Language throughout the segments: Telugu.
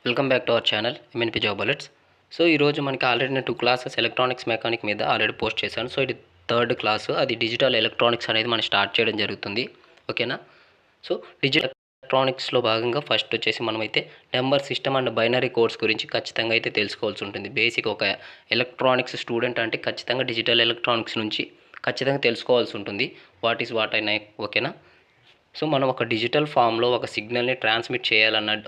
Welcome back to our channel MNP job alerts. So ఈరోజు మనకి ఆల్రెడీ నేను 2 క్లాసెస్ ఎలక్ట్రానిక్స్ మెకానిక్ మీద ఆల్రెడీ పోస్ట్ చేశాను. సో ఇది థర్డ్ క్లాసు, అది డిజిటల్ ఎలక్ట్రానిక్స్ అనేది మనం స్టార్ట్ చేయడం జరుగుతుంది. ఓకేనా? సో డిజిటల్ ఎలక్ట్రానిక్స్లో భాగంగా ఫస్ట్ వచ్చేసి మనమైతే number system and binary codes గురించి ఖచ్చితంగా అయితే తెలుసుకోవాల్సి ఉంటుంది. బేసిక్ ఒక ఎలక్ట్రానిక్స్ స్టూడెంట్ అంటే ఖచ్చితంగా డిజిటల్ ఎలక్ట్రానిక్స్ నుంచి ఖచ్చితంగా తెలుసుకోవాల్సి ఉంటుంది. వాట్ ఈస్ వాట్ అయినా. ఓకేనా? సో మనం ఒక డిజిటల్ ఫామ్లో ఒక సిగ్నల్ని ట్రాన్స్మిట్ చేయాలన్న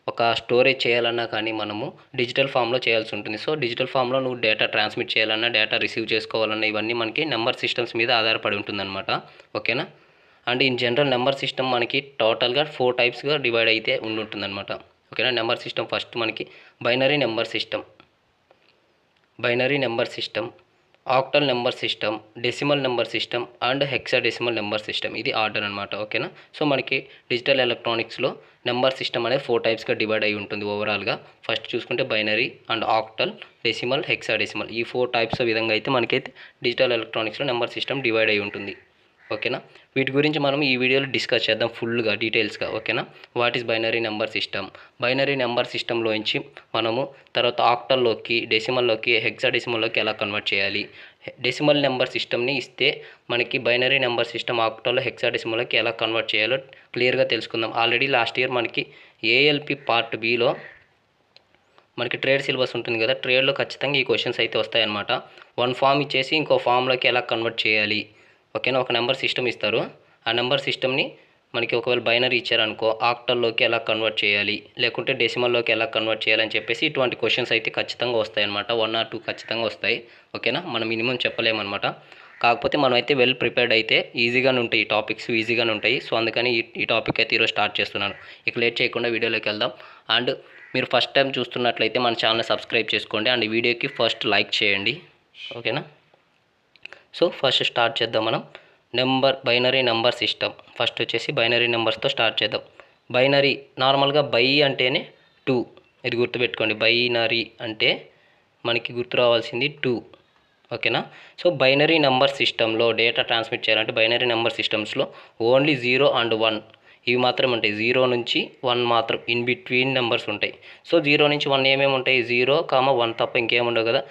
ఒక స్టోరేజ్ చేయాలన్నా కానీ మనము డిజిటల్ ఫామ్లో చేయాల్సి ఉంటుంది. సో డిజిటల్ ఫామ్లో నువ్వు డేటా ట్రాన్స్మిట్ చేయాలన్నా, డేటా రిసీవ్ చేసుకోవాలన్నా ఇవన్నీ మనకి నెంబర్ సిస్టమ్స్ మీద ఆధారపడి ఉంటుందన్నమాట. ఓకేనా? And in general number system మనకి టోటల్గా 4 టైప్స్గా డివైడ్ అయితే ఉంటుందన్నమాట. ఓకేనా? నెంబర్ సిస్టమ్ ఫస్ట్ మనకి binary number system, octal number system, decimal number system and hexadecimal number system. ఇది ఆర్డర్ అనమాట. ఓకేనా? సో మనకి డిజిటల్ ఎలక్ట్రానిక్స్లో నెంబర్ సిస్టమ్ అనేది 4 టైప్స్గా డివైడ్ అయి ఉంటుంది ఓవరాల్గా. ఫస్ట్ చూసుకుంటే binary and octal, decimal, hexadecimal, ఈ 4 టైప్స్ విధంగా అయితే మనకైతే డిజిటల్ ఎలక్ట్రానిక్స్లో నెంబర్ సిస్టమ్ డివైడ్ అయి ఉంటుంది. ఓకేనా? వీటి గురించి మనం ఈ వీడియోలో డిస్కస్ చేద్దాం ఫుల్గా డీటెయిల్స్గా. ఓకేనా? What is binary number system, binary number సిస్టంలోంచి మనము తర్వాత ఆక్టల్లోకి, డెసిమల్లోకి, హెక్సాడెసిమల్లోకి ఎలా కన్వర్ట్ చేయాలి, డెసిమల్ నెంబర్ సిస్టమ్ని ఇస్తే మనకి బైనరీ నెంబర్ సిస్టమ్ ఆక్టల్లో, హెక్సాడెసిమల్లోకి ఎలా కన్వర్ట్ చేయాలో క్లియర్గా తెలుసుకుందాం. ఆల్రెడీ లాస్ట్ ఇయర్ మనకి ఏఎల్పి పార్ట్ బిలో మనకి ట్రేడ్ సిలబస్ ఉంటుంది కదా, ట్రేడ్లో ఖచ్చితంగా ఈ క్వశ్చన్స్ అయితే వస్తాయన్నమాట. వన్ ఫామ్ ఇచ్చేసి ఇంకో ఫామ్లోకి ఎలా కన్వర్ట్ చేయాలి. ఓకేనా? ఒక నెంబర్ సిస్టమ్ ఇస్తారు, ఆ నెంబర్ సిస్టమ్ని మనకి ఒకవేళ బైనరీ ఇచ్చారనుకో ఆక్టల్లోకి ఎలా కన్వర్ట్ చేయాలి, లేకుంటే డెసిమల్లోకి ఎలా కన్వర్ట్ చేయాలని చెప్పేసి ఇటువంటి క్వశ్చన్స్ అయితే ఖచ్చితంగా వస్తాయన్నమాట. 1 or 2 ఖచ్చితంగా వస్తాయి. ఓకేనా? మనం మినిమం చెప్పలేమన్నమాట. కాకపోతే మనం అయితే వెల్ ప్రిపేర్డ్ అయితే ఈజీగానే ఉంటాయి, ఈ టాపిక్స్ ఈజీగానే ఉంటాయి. సో అందుకని ఈ టాపిక్ అయితే ఈరోజు స్టార్ట్ చేస్తున్నాను. ఇక లేట్ చేయకుండా వీడియోలోకి వెళ్దాం. అండ్ మీరు ఫస్ట్ టైం చూస్తున్నట్లయితే మన ఛానల్ని సబ్స్క్రైబ్ చేసుకోండి అండ్ ఈ వీడియోకి ఫస్ట్ లైక్ చేయండి. ఓకేనా? సో ఫస్ట్ స్టార్ట్ చేద్దాం మనం. బైనరీ నెంబర్ సిస్టమ్ ఫస్ట్ వచ్చేసి బైనరీ నెంబర్స్తో స్టార్ట్ చేద్దాం. బైనరీ నార్మల్గా బై అంటేనే 2, ఇది గుర్తుపెట్టుకోండి. బైనరీ అంటే మనకి గుర్తు రావాల్సింది 2. ఓకేనా? సో బైనరీ నెంబర్ సిస్టంలో డేటా ట్రాన్స్మిట్ చేయాలంటే బైనరీ నెంబర్ సిస్టమ్స్లో ఓన్లీ 0 and 1 ఇవి మాత్రం ఉంటాయి. 0 నుంచి 1 మాత్రం ఇన్ బిట్వీన్ నెంబర్స్ ఉంటాయి. సో 0 నుంచి 1 ఏమేమి ఉంటాయి? 0, 1 తప్ప ఇంకేముండవు కదా.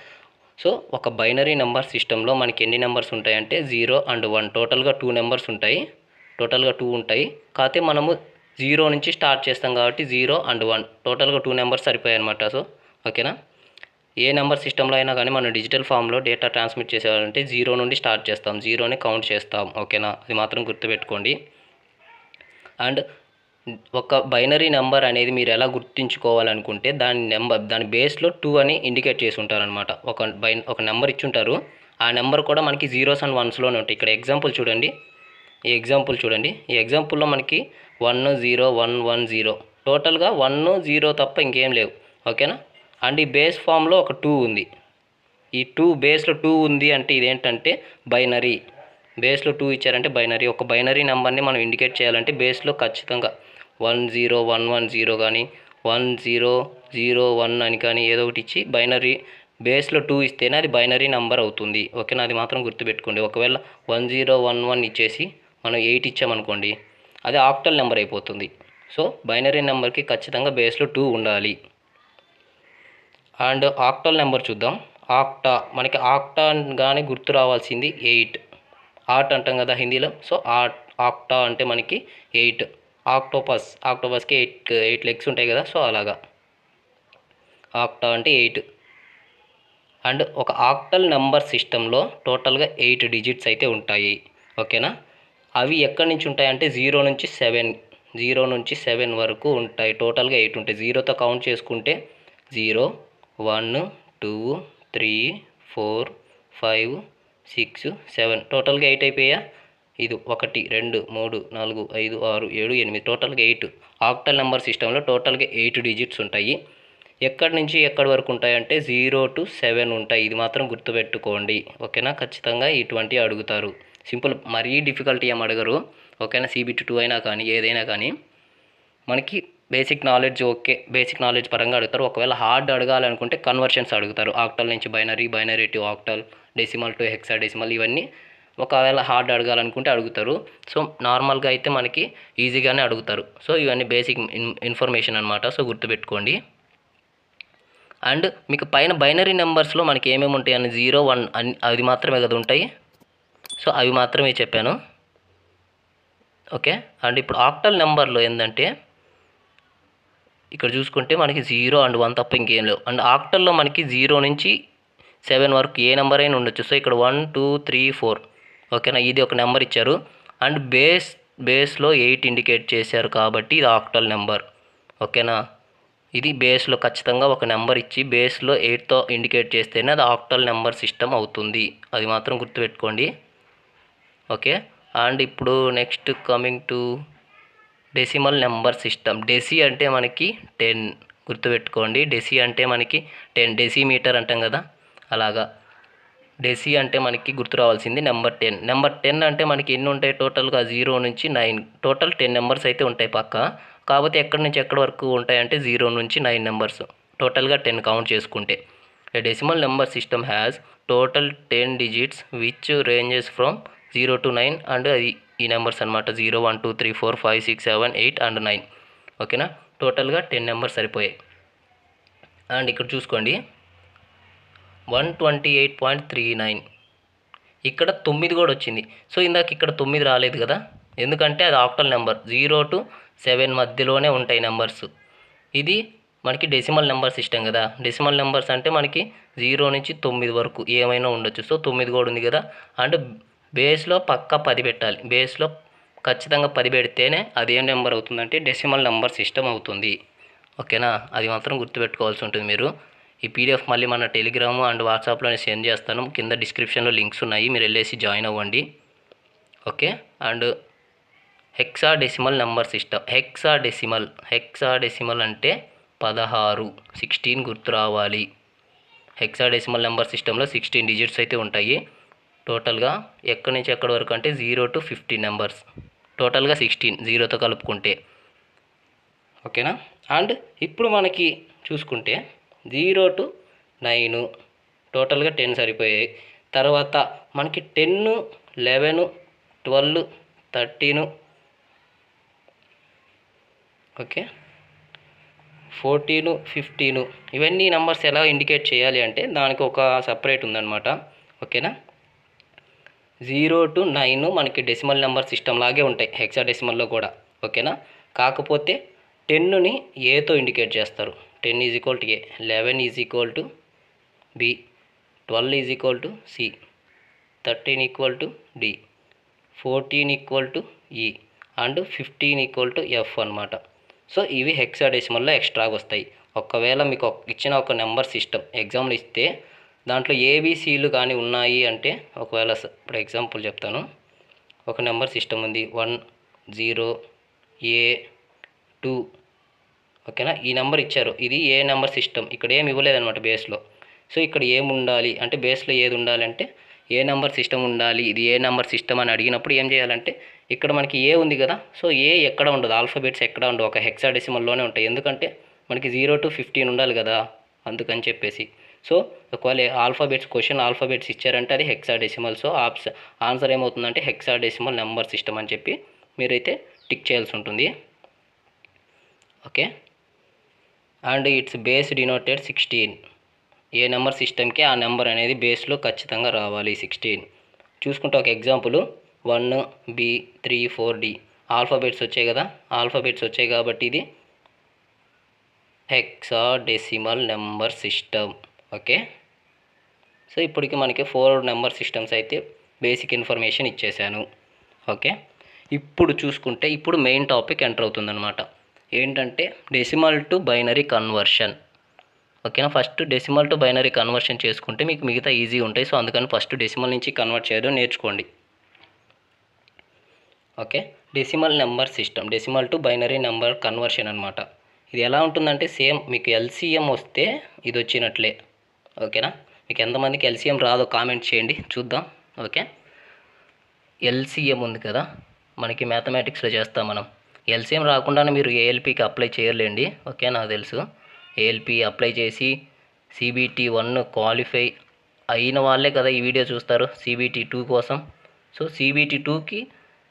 సో ఒక బైనరీ నెంబర్ సిస్టంలో మనకి ఎన్ని నెంబర్స్ ఉంటాయంటే 0 and 1 టోటల్గా 2 నెంబర్స్ ఉంటాయి. కాకపోతే మనము 0 నుంచి స్టార్ట్ చేస్తాం కాబట్టి 0 and 1 టోటల్గా 2 నెంబర్స్ సరిపోయాయి అనమాట. సో ఓకేనా? ఏ నెంబర్ సిస్టంలో అయినా కానీ మనం డిజిటల్ ఫామ్లో డేటా ట్రాన్స్మిట్ చేసేవాలంటే 0 నుండి స్టార్ట్ చేస్తాం, 0ని కౌంట్ చేస్తాం. ఓకేనా? అది మాత్రం గుర్తుపెట్టుకోండి. అండ్ ఒక బైనరీ నెంబర్ అనేది మీరు ఎలా గుర్తుంచుకోవాలనుకుంటే దాని బేస్లో 2 అని ఇండికేట్ చేసి ఉంటారనమాట. ఒక నెంబర్ ఇచ్చుంటారు, ఆ నెంబర్ కూడా మనకి 0s and 1sలోనే ఉంటాయి. ఇక్కడ ఎగ్జాంపుల్ చూడండి. ఈ ఎగ్జాంపుల్లో మనకి 1 0 1 1 0 టోటల్గా 1 0 తప్ప ఇంకేం లేవు. ఓకేనా? అండ్ ఈ బేస్ ఫామ్లో ఒక 2 ఉంది. ఈ 2 బేస్లో 2 ఉంది అంటే ఇదేంటంటే బైనరీ. బేస్లో 2 ఇచ్చారంటే బైనరీ. ఒక బైనరీ నెంబర్ని మనం ఇండికేట్ చేయాలంటే బేస్లో ఖచ్చితంగా 1 0 1 1 0 కానీ 1 0 0 1 అని కానీ ఏదో ఒకటి ఇచ్చి బైనరీ బేస్లో 2 ఇస్తేనే అది బైనరీ నెంబర్ అవుతుంది. ఓకేనా? అది మాత్రం గుర్తుపెట్టుకోండి. ఒకవేళ 1 0 1 1 ఇచ్చేసి మనం 8 ఇచ్చామనుకోండి, అది ఆక్టల్ నెంబర్ అయిపోతుంది. సో బైనరీ నెంబర్కి ఖచ్చితంగా బేస్లో 2 ఉండాలి. అండ్ ఆక్టల్ నెంబర్ చూద్దాం. మనకి ఆక్టా కానీ గుర్తు రావాల్సింది 8. ఆర్ట్ అంటాం కదా హిందీలో. సో ఆక్టా అంటే మనకి 8. ఆక్టోపస్కి 8 లెగ్స్ ఉంటాయి కదా. సో అలాగా ఆక్టా అంటే 8. అండ్ ఒక ఆక్టల్ నెంబర్ సిస్టంలో టోటల్గా 8 డిజిట్స్ అయితే ఉంటాయి. ఓకేనా? అవి ఎక్కడి నుంచి ఉంటాయంటే 0 నుంచి 7 వరకు ఉంటాయి. టోటల్గా 8 ఉంటాయి. 0తో కౌంట్ చేసుకుంటే 0 1 2 3 4 5 6 7 టోటల్గా 8 అయిపోయా. ఇది 1 2 3 4 5 6 7 8 టోటల్గా 8. ఆక్టల్ నెంబర్ సిస్టంలో టోటల్గా 8 డిజిట్స్ ఉంటాయి. ఎక్కడి నుంచి ఎక్కడి వరకు ఉంటాయంటే 0 to 7 ఉంటాయి. ఇది మాత్రం గుర్తుపెట్టుకోండి. ఓకేనా? ఖచ్చితంగా ఇటువంటివి అడుగుతారు. సింపుల్, మరీ డిఫికల్టీ ఏం అడగరు. ఓకేనా? CBT 2 అయినా కానీ ఏదైనా కానీ మనకి బేసిక్ నాలెడ్జ్ బేసిక్ నాలెడ్జ్ పరంగా అడుగుతారు. ఒకవేళ హార్డ్ అడగాలనుకుంటే కన్వర్షన్స్ అడుగుతారు. ఆక్టల్ నుంచి binary to octal, decimal to hexadecimal, ఇవన్నీ ఒకవేళ హార్డ్ అడగాలనుకుంటే అడుగుతారు. సో నార్మల్గా అయితే మనకి ఈజీగానే అడుగుతారు. సో ఇవన్నీ బేసిక్ ఇన్ఫర్మేషన్ అనమాట. సో గుర్తుపెట్టుకోండి. అండ్ మీకు పైన బైనరీ నెంబర్స్లో మనకి ఏమేమి ఉంటాయి అని 0, 1 అని అది మాత్రమే కదా ఉంటాయి. సో అవి మాత్రమే చెప్పాను. ఓకే. అండ్ ఇప్పుడు ఆక్టల్ నెంబర్లో ఏంటంటే ఇక్కడ చూసుకుంటే మనకి 0 అండ్ 1 తప్ప ఇంకేం లేవు. అండ్ ఆక్టల్లో మనకి 0 నుంచి 7 వరకు ఏ నెంబర్ అయినా ఉండొచ్చు. సో ఇక్కడ 1, 2, 3, 4 ఓకేనా. ఇది ఒక నెంబర్ ఇచ్చారు. అండ్ బేస్లో 8 ఇండికేట్ చేశారు కాబట్టి ఇది ఆక్టల్ నెంబర్. ఓకేనా. ఇది బేస్లో ఖచ్చితంగా ఒక నెంబర్ ఇచ్చి బేస్లో 8తో ఇండికేట్ చేస్తేనే అది ఆక్టల్ నెంబర్ సిస్టమ్ అవుతుంది. అది మాత్రం గుర్తుపెట్టుకోండి. ఓకే. అండ్ ఇప్పుడు next coming to decimal number system. Deci అంటే మనకి 10 గుర్తుపెట్టుకోండి. డెసి అంటే మనకి 10 డెసిమీటర్ అంటాం కదా, అలాగా డెసి అంటే మనకి గుర్తు రావాల్సింది నెంబర్ 10. నెంబర్ 10 అంటే మనకి ఎన్ని ఉంటాయి టోటల్గా 0 నుంచి 9 టోటల్ 10 నెంబర్స్ అయితే ఉంటాయి పక్క. కాకపోతే ఎక్కడి నుంచి ఎక్కడి వరకు ఉంటాయంటే 0 నుంచి 9 నెంబర్స్ టోటల్గా 10 కౌంట్ చేసుకుంటే. ఏ decimal number system has total 10 digits which ranges from 0 to 9 and అది ఈ నెంబర్స్ అనమాట. 0, 1, 2, 3, 4, 5, 6, 7, 8 అండ్ 9. ఓకేనా. టోటల్గా 10 నెంబర్స్ సరిపోయాయి. అండ్ ఇక్కడ చూసుకోండి 128.39 ఇక్కడ 9 కూడా వచ్చింది. సో ఇందాక ఇక్కడ 9 రాలేదు కదా, ఎందుకంటే అది ఆక్టల్ నెంబర్. 0 to 7 మధ్యలోనే ఉంటాయి నెంబర్స్. ఇది మనకి డెసిమల్ నెంబర్ సిస్టమ్ కదా. డెసిమల్ నెంబర్స్ అంటే మనకి 0 నుంచి 9 వరకు ఏమైనా ఉండొచ్చు. సో 9 కూడా ఉంది కదా. అండ్ బేస్లో పక్కా 10 పెట్టాలి. బేస్లో ఖచ్చితంగా 10 పెడితేనే అది ఏం నెంబర్ అవుతుందంటే డెసిమల్ నెంబర్ సిస్టమ్ అవుతుంది. ఓకేనా. అది మాత్రం గుర్తుపెట్టుకోవాల్సి ఉంటుంది మీరు. ఈ పీడిఎఫ్ మళ్ళీ మన టెలిగ్రామ్ అండ్ వాట్సాప్లో సెండ్ చేస్తాను. కింద డిస్క్రిప్షన్లో లింక్స్ ఉన్నాయి, మీరు వెళ్ళేసి జాయిన్ అవ్వండి. Okay. And hexadecimal number system. Hexadecimal అంటే 16 గుర్తు రావాలి. హెక్సాడెసిమల్ నెంబర్ సిస్టంలో 16 డిజిట్స్ అయితే ఉంటాయి. టోటల్గా ఎక్కడి నుంచి ఎక్కడి వరకు అంటే 0 to 15 నెంబర్స్ టోటల్గా 16 0తో కలుపుకుంటే. ఓకేనా. అండ్ ఇప్పుడు మనకి చూసుకుంటే 0 to 9 టోటల్గా 10 సరిపోయాయి. తర్వాత మనకి 10, 11, 12, 13 ఓకే 14, 15 ఇవన్నీ నెంబర్స్ ఎలా ఇండికేట్ చేయాలి అంటే దానికి ఒక సపరేట్ ఉందన్నమాట. ఓకేనా. 0 to 9 మనకి డెసిమల్ నెంబర్ సిస్టమ్ లాగే ఉంటాయి హెక్సాడెసిమల్లో కూడా. ఓకేనా. కాకపోతే 10ని ఏతో ఇండికేట్ చేస్తారు. 10 is equal to A, 11 is equal to B, 12 is equal to C, 13 equal to D, 14 equal to E and 15 equal to F అనమాట. సో ఇవి హెక్సాడెసిమల్లో ఎక్స్ట్రాగా వస్తాయి. ఒకవేళ మీకు ఇచ్చిన ఒక నెంబర్ సిస్టమ్ ఎగ్జామ్లో ఇస్తే దాంట్లో ఏబీసీలు కానీ ఉన్నాయి అంటే, ఒకవేళ ఇప్పుడు ఎగ్జాంపుల్ చెప్తాను. ఒక నెంబర్ సిస్టమ్ ఉంది 1, 0, A, 2 ఓకేనా. ఈ నెంబర్ ఇచ్చారు, ఇది ఏ నెంబర్ సిస్టమ్, ఇక్కడ ఏమి ఇవ్వలేదన్నమాట బేస్లో. సో ఇక్కడ ఏమి ఉండాలి అంటే బేస్లో ఏది ఉండాలి అంటే ఏ నెంబర్ సిస్టమ్ ఉండాలి, ఇది ఏ నెంబర్ సిస్టమ్ అని అడిగినప్పుడు ఏం చేయాలంటే ఇక్కడ మనకి ఏ ఉంది కదా, సో ఏ ఎక్కడ ఉండదు, ఆల్ఫాబెట్స్ ఎక్కడ ఉండవు, ఒక హెక్సాడెసిమల్లోనే ఉంటాయి. ఎందుకంటే మనకి 0 to 15 ఉండాలి కదా, అందుకని చెప్పేసి. సో ఒకవేళ క్వశ్చన్ ఆల్ఫాబెట్స్ ఇచ్చారంటే అది హెక్సాడెసిమల్. సో ఆన్సర్ ఏమవుతుందంటే హెక్సాడెసిమల్ నెంబర్ సిస్టమ్ అని చెప్పి మీరైతే టిక్ చేయాల్సి ఉంటుంది. Okay. And it's base denoted 16. A number సిస్టమ్కి ఆ నెంబర్ అనేది బేస్లో ఖచ్చితంగా రావాలి 16. చూసుకుంటే ఒక ఎగ్జాంపుల్ 1, B, 3, 4, D ఆల్ఫాబెట్స్ వచ్చాయి కదా, ఆల్ఫాబెట్స్ వచ్చాయి కాబట్టి ఇది hexadecimal number system. Okay. So ఇప్పటికి మనకి 4 నెంబర్ సిస్టమ్స్ అయితే బేసిక్ ఇన్ఫర్మేషన్ ఇచ్చేసాను. ఓకే. ఇప్పుడు చూసుకుంటే ఇప్పుడు మెయిన్ టాపిక్ ఎంటర్ అవుతుందన్నమాట. ఏంటంటే డెసిమల్ టు బైనరీ కన్వర్షన్. ఓకేనా. First decimal to binary conversion చేసుకుంటే మీకు మిగతా ఈజీ ఉంటాయి. సో అందుకని ఫస్ట్ డెసిమల్ నుంచి కన్వర్ట్ చేయడం నేర్చుకోండి. Okay. Decimal number system, decimal to binary number conversion అనమాట. ఇది ఎలా ఉంటుందంటే సేమ్ మీకు ఎల్సిఎం వస్తే ఇది వచ్చినట్లే. ఓకేనా. మీకు ఎంతమందికి ఎల్సిఎం రాదో కామెంట్ చేయండి చూద్దాం. ఓకే. ఎల్సిఎం ఉంది కదా మనకి మ్యాథమెటిక్స్లో చేస్తాం మనం. ఎల్సిఎం రాకుండానే మీరు ఏఎల్పికి అప్లై చేయలేండి. ఓకే. నాకు తెలుసు. ఏఎల్పి అప్లై చేసి CBT 1 క్వాలిఫై అయిన వాళ్ళే కదా ఈ వీడియో చూస్తారు. CBT 2 కోసం సో CBT 2కి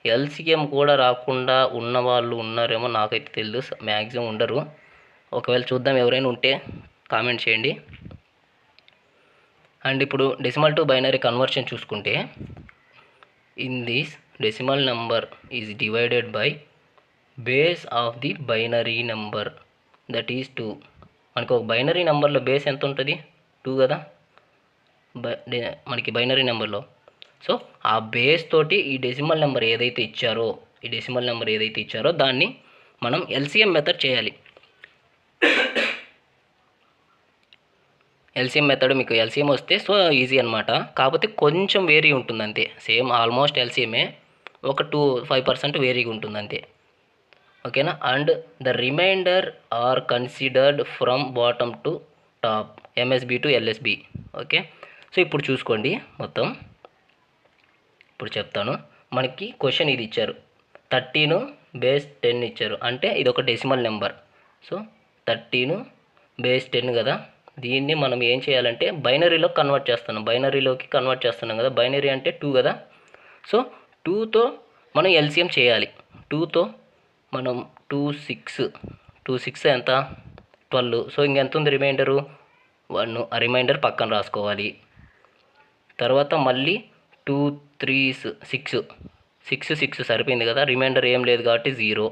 LCM కూడా రాకుండా ఉన్న వాళ్ళు ఉన్నారేమో, నాకైతే తెలియదు, మ్యాక్సిమం ఉండరు. ఒకవేళ చూద్దాం, ఎవరైనా ఉంటే కామెంట్ చేయండి. అండ్ ఇప్పుడు డెసిమల్ టు బైనరీ కన్వర్షన్ చూసుకుంటే, in this decimal number is divided by base of the binary number, that is 2. మనకు ఒక బైనరీ నెంబర్లో బేస్ ఎంత ఉంటుంది? 2 కదా మనకి బైనరీ నెంబర్లో. సో ఆ బేస్ తోటి ఈ డెసిమల్ నెంబర్ ఏదైతే ఇచ్చారో దాన్ని మనం LCM మెథడ్ చేయాలి. LCM మెథడ్ మీకు LCM వస్తే సో ఈజీ అనమాట. కాకపోతే కొంచెం వేరీ ఉంటుంది అంతే, సేమ్ ఆల్మోస్ట్ LCMే, ఒక 5% వేరీగా ఉంటుంది అంతే. ఓకేనా. And the remainder are considered from bottom to top, MSB to LSB. Okay. So ఇప్పుడు చూసుకోండి మొత్తం, ఇప్పుడు చెప్తాను. మనకి క్వశ్చన్ ఇది ఇచ్చారు, 13 బేస్ 10 ఇచ్చారు, అంటే ఇది ఒక డెసిమల్ నెంబర్. సో 13 బేస్ 10 కదా, దీన్ని మనం ఏం చేయాలంటే బైనరీలోకి కన్వర్ట్ చేస్తున్నాం కదా. బైనరీ అంటే 2 కదా. సో 2తో మనం LCM చేయాలి. 2తో మనం 2 6 ఎంత? 12. సో ఇంకెంత ఉంది రిమైండరు? 1. ఆ రిమైండర్ పక్కన రాసుకోవాలి. తర్వాత మళ్ళీ 2 3s 6 సరిపోయింది కదా, రిమైండర్ ఏం లేదు కాబట్టి 0.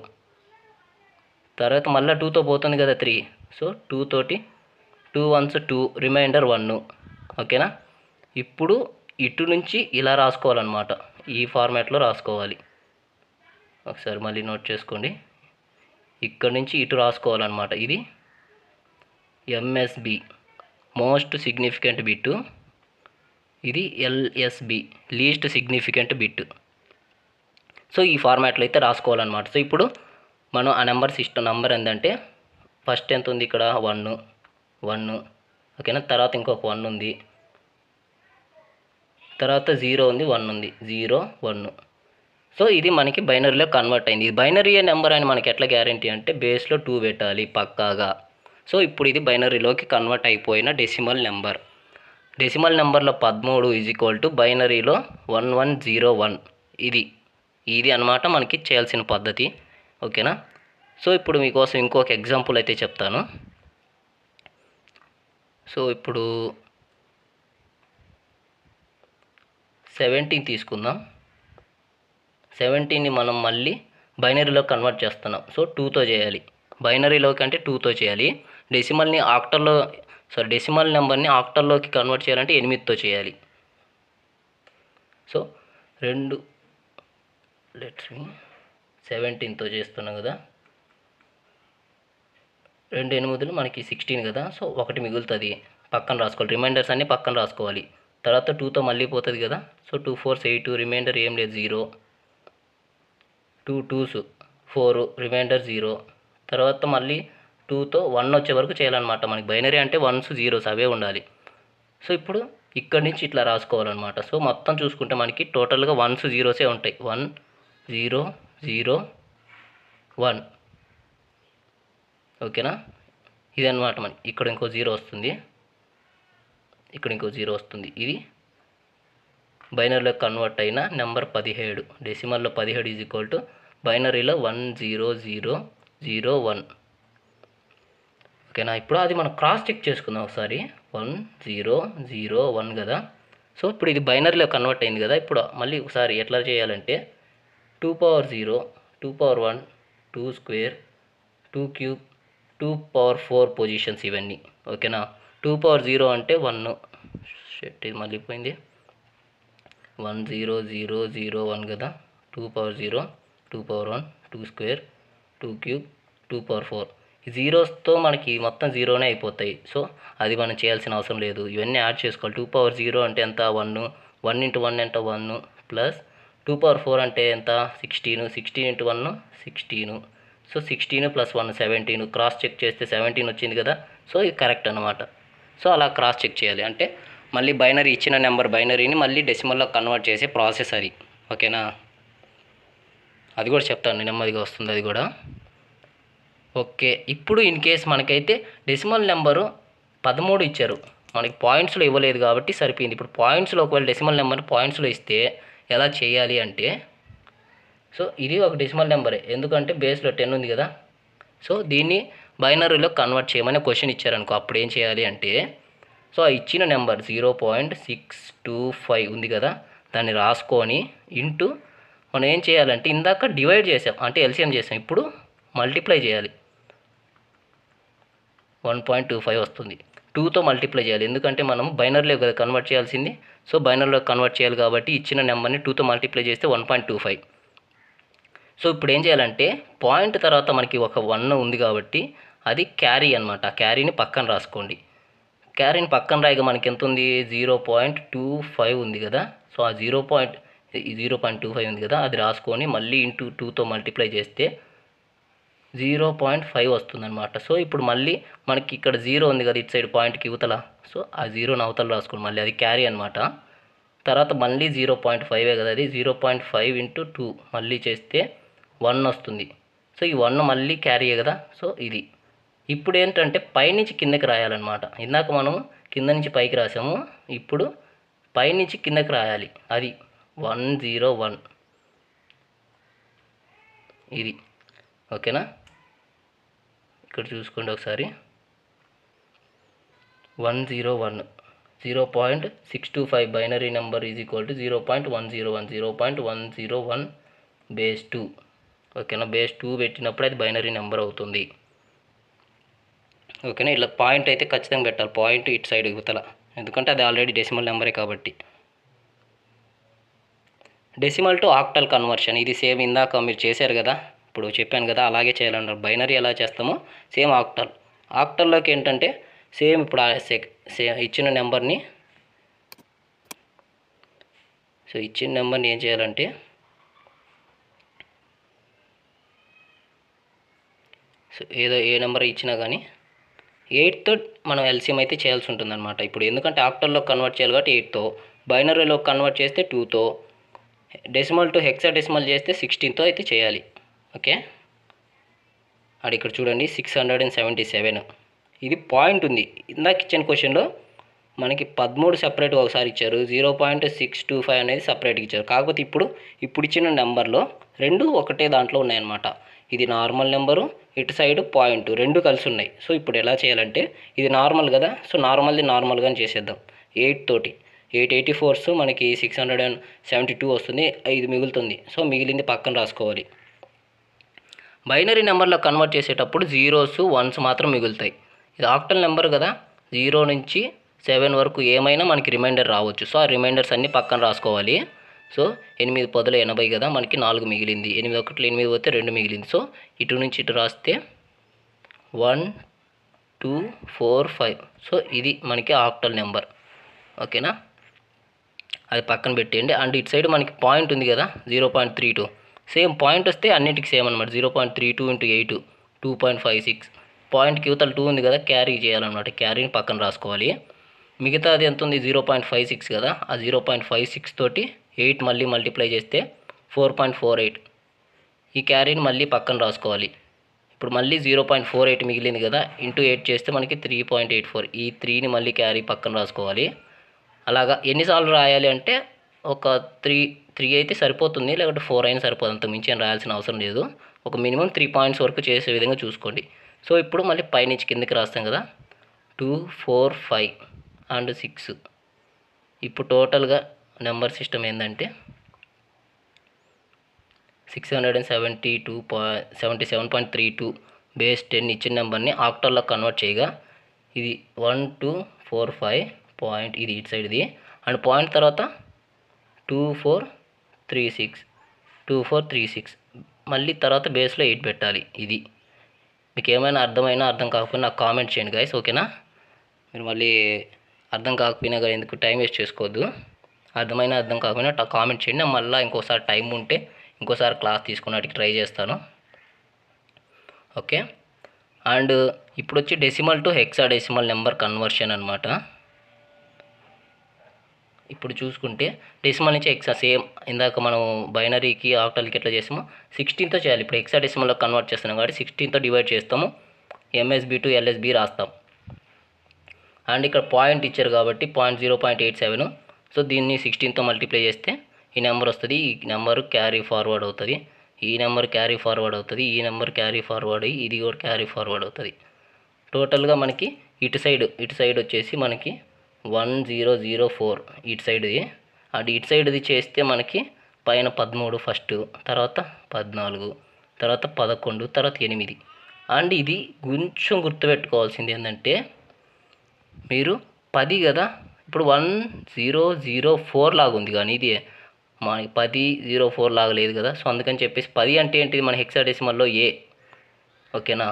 తర్వాత మళ్ళీ 2తో పోతుంది కదా 3. సో 2 తోటి 2 1s 2, రిమైండర్ 1. ఓకేనా. ఇప్పుడు ఇటు నుంచి ఇలా రాసుకోవాలన్నమాట, ఈ ఫార్మాట్లో రాసుకోవాలి. ఒకసారి మళ్ళీ నోట్ చేసుకోండి, ఇక్కడ నుంచి ఇటు రాసుకోవాలన్నమాట. ఇది MSB మోస్ట్ సిగ్నిఫికెంట్ బిట్, ఇది LSB least significant bit. So ఈ ఫార్మాట్లో అయితే రాసుకోవాలన్నమాట. సో ఇప్పుడు మనం ఆ నెంబర్ ఏంటంటే, ఫస్ట్ ఎంత ఉంది ఇక్కడ? 1. ఓకేనా. తర్వాత ఇంకొక 1 ఉంది, తర్వాత 0 ఉంది, 1 ఉంది, 0 1. సో ఇది మనకి బైనరీలో కన్వర్ట్ అయింది. ఇది బైనరీ నెంబర్ అని మనకి ఎట్లా గ్యారంటీ అంటే, బేస్లో 2 పెట్టాలి పక్కాగా. సో ఇప్పుడు ఇది బైనరీలోకి కన్వర్ట్ అయిపోయిన డెసిమల్ నెంబర్. డెసిమల్ నెంబర్లో 13 బైనరీలో 1101. ఇది అన్నమాట మనకి చేయాల్సిన పద్ధతి. ఓకేనా. సో ఇప్పుడు మీకోసం ఇంకొక ఎగ్జాంపుల్ అయితే చెప్తాను. సో ఇప్పుడు 17 తీసుకుందాం. 17ని మనం మళ్ళీ బైనరీలో కన్వర్ట్ చేస్తున్నాం. సో 2తో చేయాలి, బైనరీలోకి అంటే 2తో చేయాలి. డెసిమల్ నెంబర్ని ఆక్టల్లోకి కన్వర్ట్ చేయాలంటే 8తో చేయాలి. సో 17తో చేస్తున్నాం కదా, 2 8 మనకి 16 కదా. సో 1 మిగులుతుంది, పక్కన రాసుకోవాలి. రిమైండర్స్ అన్నీ పక్కన రాసుకోవాలి. తర్వాత 2తో మళ్ళీ పోతుంది కదా. సో 2 4s 8, రిమైండర్ ఏం లేదు 0. 2 2s 4, రిమైండర్ 0. తర్వాత మళ్ళీ 2తో 1 వచ్చే వరకు చేయాలన్నమాట. మనకి బైనరీ అంటే 1s 0s అవే ఉండాలి. సో ఇప్పుడు ఇక్కడి నుంచి ఇట్లా రాసుకోవాలన్నమాట. సో మొత్తం చూసుకుంటే మనకి టోటల్గా 1s 0s ఉంటాయి. 1 0 0 1. ఓకేనా. ఇదన్నమాట. మనకి ఇక్కడ ఇంకో 0 వస్తుంది, ఇక్కడ ఇంకో 0 వస్తుంది. ఇది బైనరీలో కన్వర్ట్ అయిన నెంబర్ 17. డెసిమల్లో 17 బైనరీలో 10001. ఓకేనా. ఇప్పుడు అది మనం క్రాస్ చెక్ చేసుకుందాం ఒకసారి. 1001 కదా. సో ఇప్పుడు ఇది బైనరీలో కన్వర్ట్ అయింది కదా. ఇప్పుడు మళ్ళీ ఒకసారి ఎట్లా చేయాలంటే 2 power 0, 2 power 1, 2 square, 2 cube, 2 power 4 positions ఇవన్నీ. ఓకేనా. 2 పవర్ 0 అంటే 1. ఇది మళ్ళీ పోయింది. 10001 కదా. 2 power 0, 2 power 1, 2 square, 2 cube, 2 power 4. ఈ జీరోస్తో మనకి మొత్తం 0నే అయిపోతాయి. సో అది మనం చేయాల్సిన అవసరం లేదు, ఇవన్నీ యాడ్ చేసుకోవాలి. 2 పవర్ 0 అంటే ఎంత? 1. 1 × 1 ఎంత? 1 ప్లస్ 2 పవర్ 4 అంటే ఎంత? 16. 16 × 1 16. సో 16 + 1 17. క్రాస్ చెక్ చేస్తే 17 వచ్చింది కదా. సో ఇది కరెక్ట్ అనమాట. సో అలా క్రాస్ చెక్ చేయాలి. అంటే మళ్ళీ బైనరీ ఇచ్చిన నెంబర్ బైనరీని మళ్ళీ డెసిమల్లో కన్వర్ట్ చేసే ప్రాసెస్ అది. ఓకేనా. అది కూడా చెప్తాను, నెమ్మదిగా వస్తుంది అది కూడా. ఓకే. ఇప్పుడు ఇన్ కేస్ మనకైతే డెసిమల్ నెంబరు 13 ఇచ్చారు, మనకి పాయింట్స్లో ఇవ్వలేదు కాబట్టి సరిపోయింది. ఇప్పుడు పాయింట్స్లో ఒకవేళ డెసిమల్ నెంబర్ పాయింట్స్లో ఇస్తే ఎలా చేయాలి అంటే, సో ఇది ఒక డెసిమల్ నెంబరే, ఎందుకంటే బేస్లో 10 ఉంది కదా. సో దీన్ని బైనరీలో కన్వర్ట్ చేయమని క్వశ్చన్ ఇచ్చారనుకో, అప్పుడు ఏం చేయాలి అంటే, సో ఆ ఇచ్చిన నెంబర్ 0.625 ఉంది కదా, దాన్ని రాసుకొని ఇంటూ మనం ఏం చేయాలంటే ఇందాక డివైడ్ చేసాం అంటే ఎల్సిఎం చేసాం, ఇప్పుడు మల్టిప్లై చేయాలి. 1.25 వస్తుంది. 2తో మల్టిప్లై చేయాలి, ఎందుకంటే మనం బైనరీలో కదా కన్వర్ట్ చేయాల్సింది. సో బైనరీలో కన్వర్ట్ చేయాలి కాబట్టి ఇచ్చిన నెంబర్ని 2తో మల్టిప్లై చేస్తే 1.25. సో ఇప్పుడు ఏం చేయాలంటే పాయింట్ తర్వాత మనకి ఒక 1 ఉంది కాబట్టి అది క్యారీ అనమాట. ఆ క్యారీని పక్కన రాసుకోండి. క్యారీని పక్కన రాయగా మనకి ఎంత ఉంది, 0.25 ఉంది కదా. సో ఆ 0.25 ఉంది కదా, అది రాసుకొని మళ్ళీ ఇంటూ 2తో మల్టిప్లై చేస్తే 0.5 వస్తుందన్నమాట. సో ఇప్పుడు మళ్ళీ మనకి ఇక్కడ 0 ఉంది కదా ఇటు సైడ్ పాయింట్కి యువతల, సో ఆ 0ని అవతల రాసుకోండి, మళ్ళీ అది క్యారీ అనమాట. తర్వాత మళ్ళీ 0.5 కదా, అది 0.5 ఇంటూ 2 మళ్ళీ చేస్తే 1 వస్తుంది. సో ఈ 1 మళ్ళీ క్యారీ కదా. సో ఇది ఇప్పుడు ఏంటంటే పైనుంచి కిందకి రాయాలన్నమాట. ఇందాక మనం కింద నుంచి పైకి రాసాము, ఇప్పుడు పైనుంచి కిందకి రాయాలి. అది 101 ఇది. ఓకేనా, ఇక్కడ చూసుకోండి ఒకసారి. 101 0.625 binary number is equal to 0.101 0.101 base 2. ఓకేనా, బేస్ 2 పెట్టినప్పుడు అది బైనరీ నెంబర్ అవుతుంది. ఓకేనా, ఇట్లా పాయింట్ అయితే ఖచ్చితంగా పెట్టాలి, పాయింట్ ఇటు సైడ్ యువతల, ఎందుకంటే అది ఆల్రెడీ డెసిమల్ నెంబరే కాబట్టి. డెసిమల్ టు ఆక్టల్ కన్వర్షన్, ఇది సేమ్ ఇందాక మీరు చేశారు కదా, ఇప్పుడు చెప్పాను కదా, అలాగే చేయాలన్నారు. బైనరీ ఎలా చేస్తామో సేమ్ ఆక్టల్లోకి ఏంటంటే సేమ్ ఇప్పుడు ఇచ్చిన నెంబర్ని, సో ఇచ్చిన నెంబర్ని ఏం చేయాలంటే, సో ఏ నెంబర్ ఇచ్చినా కానీ 8తో మనం ఎల్సిఎం అయితే చేయాల్సి ఉంటుందన్నమాట. ఇప్పుడు ఎందుకంటే ఆక్టల్లో కన్వర్ట్ చేయాలి కాబట్టి 8తో, బైనరీలో కన్వర్ట్ చేస్తే 2తో, డెసిమల్ టు హెక్సాడెసిమల్ చేస్తే 16తో అయితే చేయాలి. ఓకే, అది ఇక్కడ చూడండి 677. ఇది పాయింట్ ఉంది. ఇందాక ఇచ్చిన క్వశ్చన్లో మనకి 13 సపరేట్గా ఒకసారి ఇచ్చారు, 0.625 అనేది సపరేట్గా ఇచ్చారు. కాకపోతే ఇప్పుడు ఇచ్చిన నెంబర్లో రెండు ఒకటే దాంట్లో ఉన్నాయన్నమాట. ఇది నార్మల్ నెంబరు, ఇటు సైడ్ పాయింట్, రెండు కలిసి ఉన్నాయి. సో ఇప్పుడు ఎలా చేయాలంటే, ఇది నార్మల్ కదా, సో నార్మల్గానే చేసేద్దాం. 8 తోటి 884 మనకి 672 వస్తుంది, 5 మిగులుతుంది. సో మిగిలింది పక్కన రాసుకోవాలి. బైనరీ నెంబర్లో కన్వర్ట్ చేసేటప్పుడు 0s 1s మాత్రం మిగులుతాయి. ఇది ఆక్టల్ నెంబర్ కదా, 0 నుంచి 7 వరకు ఏమైనా మనకి రిమైండర్ రావచ్చు. సో ఆ రిమైండర్స్ అన్నీ పక్కన రాసుకోవాలి. సో 8 పొదలు 80 కదా, మనకి 4 మిగిలింది. 8 ఒకటి 8 పోతే 2 మిగిలింది. సో ఇటు నుంచి ఇటు రాస్తే 1 2 4 5. సో ఇది మనకి ఆక్టల్ నెంబర్. ఓకేనా, అది పక్కన పెట్టేయండి. అండ్ ఇటు సైడ్ మనకి పాయింట్ ఉంది కదా 0.32, సేమ్ పాయింట్ వస్తే అన్నిటికి సేమ్ అనమాట. 0.32 × 8 2.56. పాయింట్కి యువతల 2 ఉంది కదా, క్యారీ చేయాలన్నమాట. క్యారీని పక్కన రాసుకోవాలి. మిగతా అది ఎంత ఉంది, 0.56 కదా, ఆ 0.56 తోటి 8 మళ్ళీ మల్టిప్లై చేస్తే 4.48. ఈ క్యారీని మళ్ళీ పక్కన రాసుకోవాలి. ఇప్పుడు మళ్ళీ 0.48 మిగిలింది కదా, ఇంటూ 8 చేస్తే మనకి 3.84. ఈ 3ని మళ్ళీ క్యారీ పక్కన రాసుకోవాలి. అలాగా ఎన్నిసార్లు రాయాలి అంటే ఒక 3 అయితే సరిపోతుంది, లేకపోతే 4 అయినా సరిపోతుంది, అంత మించి ఏం రాయాల్సిన అవసరం లేదు. ఒక మినిమం 3 పాయింట్స్ వరకు చేసే విధంగా చూసుకోండి. సో ఇప్పుడు మళ్ళీ పైనుంచి కిందకి రాస్తాం కదా, 2 4 5 అండ్ 6. ఇప్పుడు టోటల్గా నెంబర్ సిస్టమ్ ఏంటంటే 677.32 బేస్ 10 ఇచ్చిన నెంబర్ని ఆక్టల్లో కన్వర్ట్ చేయగా ఇది 1245 పాయింట్, ఇది ఇటు సైడ్ది, అండ్ పాయింట్ తర్వాత 2436 మళ్ళీ తర్వాత బేస్లో 8 పెట్టాలి. ఇది మీకు ఏమైనా అర్థం కాకపోయినా నాకు కామెంట్ చేయండి గైస్. ఓకేనా, మీరు మళ్ళీ అర్థం కాకపోయినా కానీ ఎందుకు టైం వేస్ట్ చేసుకోవద్దు. అర్థం కాకపోయినా కామెంట్ చేయండి. మళ్ళీ ఇంకోసారి టైం ఉంటే ఇంకోసారి క్లాస్ తీసుకున్నట్టుకి ట్రై చేస్తాను. ఓకే, అండ్ ఇప్పుడు వచ్చి decimal to hexadecimal number conversion అనమాట. ఇప్పుడు చూసుకుంటే డెసిమల్ నుంచి హెక్సా సేమ్ ఇందాక మనం బైనరీకి ఆక్టల్కి ఎట్లా చేస్తామో 16తో చేయాలి. ఇప్పుడు హెక్సాడెసిమల్లో కన్వర్ట్ చేస్తున్నాం కాబట్టి 16తో డివైడ్ చేస్తాము, ఎంఎస్బి టు ఎల్ఎస్బి రాస్తాం. అండ్ ఇక్కడ పాయింట్ ఇచ్చారు కాబట్టి 0.87. సో దీన్ని 16తో మల్టిప్లై చేస్తే ఈ నెంబర్ వస్తుంది, ఈ నెంబర్ క్యారీ ఫార్వర్డ్ అవుతుంది, ఈ నెంబర్ క్యారీ ఫార్వర్డ్ అవుతుంది, ఈ నెంబర్ క్యారీ ఫార్వర్డ్ అయ్యి ఇది కూడా క్యారీ ఫార్వర్డ్ అవుతుంది. టోటల్గా మనకి ఇటు సైడ్ వచ్చేసి మనకి 1004 ఇటు సైడ్ది. అది ఇటు సైడ్ది చేస్తే మనకి పైన 13 ఫస్ట్, తర్వాత 14, తర్వాత 11, తర్వాత 8. అండ్ ఇది కొంచెం గుర్తుపెట్టుకోవాల్సింది ఏంటంటే మీరు 10 కదా, ఇప్పుడు 1004 లాగా ఉంది, కానీ ఇది మనకి 1004 లాగా లేదు కదా. సో అందుకని చెప్పేసి 10 అంటే ఏంటిది, మన హెక్సాడెసిమల్లో ఏ, ఓకేనా,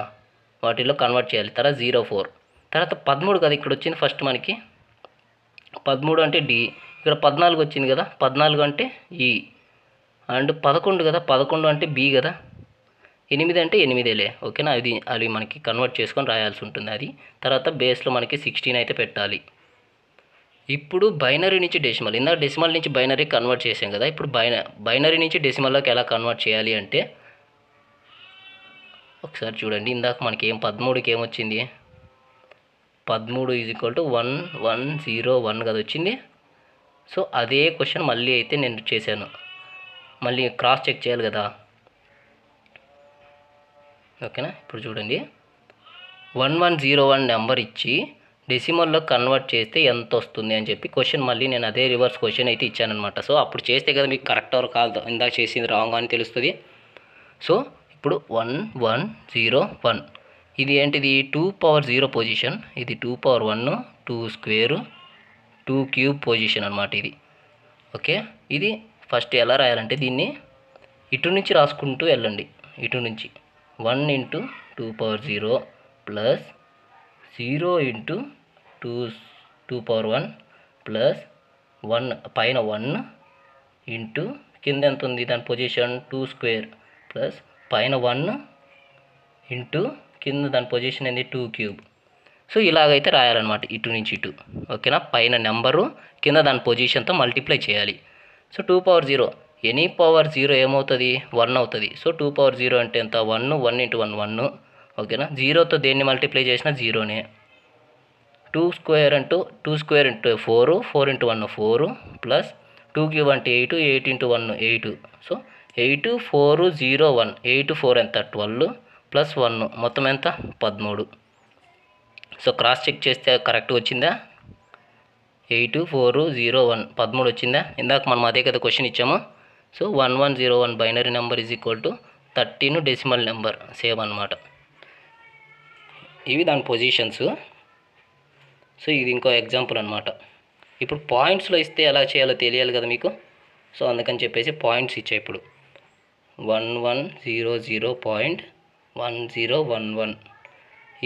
వాటిలో కన్వర్ట్ చేయాలి. తర్వాత 04, తర్వాత 13 కదా ఇక్కడ వచ్చింది ఫస్ట్ మనకి, 13 అంటే డి, ఇక్కడ 14 వచ్చింది కదా, 14 అంటే ఈ, అండ్ 11 కదా, 11 అంటే బి కదా, 8 అంటే 8లే, ఓకేనా. అది మనకి కన్వర్ట్ చేసుకొని రాయాల్సి ఉంటుంది అది. తర్వాత బేస్లో మనకి 16 అయితే పెట్టాలి. ఇప్పుడు బైనరీ నుంచి డెసిమల్, ఇందాక డెసిమల్ నుంచి బైనరీ కన్వర్ట్ చేసాం కదా, ఇప్పుడు బైనరీ నుంచి డెసిమల్లోకి ఎలా కన్వర్ట్ చేయాలి అంటే ఒకసారి చూడండి. ఇందాక మనకి 13కి ఏమొచ్చింది, 13 = 1101 కదా వచ్చింది. సో అదే క్వశ్చన్ మళ్ళీ అయితే నేను చేశాను, మళ్ళీ క్రాస్ చెక్ చేయాలి కదా, ఓకేనా. ఇప్పుడు చూడండి, 1101 నెంబర్ ఇచ్చి డెసిమల్లో కన్వర్ట్ చేస్తే ఎంత వస్తుంది అని చెప్పి క్వశ్చన్ మళ్ళీ నేను అదే రివర్స్ క్వశ్చన్ అయితే ఇచ్చానమాట. సో అప్పుడు చేస్తే కదా మీకు కరెక్ట్ ఆర్ కాదు, ఇందాక చేసింది రాంగ్ అని తెలుస్తుంది. సో ఇప్పుడు 1101 ఇది ఏంటిది, 2 పవర్ 0 పొజిషన్, ఇది 2 పవర్ 1, 2 స్క్వేర్, 2 క్యూబ్ పొజిషన్ అనమాట ఇది, ఓకే. ఇది ఫస్ట్ ఎలా రాయాలంటే దీన్ని ఇటు నుంచి రాసుకుంటూ వెళ్ళండి, ఇటు నుంచి 1 × 2 పవర్ 0 ప్లస్ 0 × 2 పవర్ 1 ప్లస్ 1 పైన 1 ఇంటూ కింద ఎంత ఉంది దాని పొజిషన్ 2 స్క్వేర్ ప్లస్ పైన 1 ఇంటూ కింద దాని పొజిషన్ ఏంది 2 క్యూబ్. సో ఇలాగైతే రాయాలన్నమాట ఇటు నుంచి ఇటు, ఓకేనా. పైన నెంబరు కింద దాని పొజిషన్తో మల్టిప్లై చేయాలి. సో 2 పవర్ 0 ఎనీ పవర్ 0 ఏమవుతుంది, 1 అవుతుంది. సో 2 పవర్ 0 అంటే ఎంత, 1 × 1 ఓకేనా. 0తో దేన్ని మల్టిప్లై చేసినా 0నే. 2 స్క్వేర్ × 4, 4 × 1 4 ప్లస్ 2 క్యూబ్ అంటే 8, 8 × 1 8. సో 8 4 0 1, 8 4 ఎంత 12 ప్లస్ 1 మొత్తం ఎంత 13. సో క్రాస్ చెక్ చేస్తే కరెక్ట్గా వచ్చిందా, 8 4 0 1 13 వచ్చిందా. ఇందాక మనం అదే కదా క్వశ్చన్ ఇచ్చాము. So 1101 binary number = 13 decimal number, same అనమాట. ఇవి దాని పొజిషన్స్. సో ఇది ఇంకో ఎగ్జాంపుల్ అనమాట. ఇప్పుడు పాయింట్స్లో ఇస్తే ఎలా చేయాలో తెలియాలి కదా మీకు. సో అందుకని చెప్పేసి పాయింట్స్ ఇచ్చా. ఇప్పుడు 1100.1011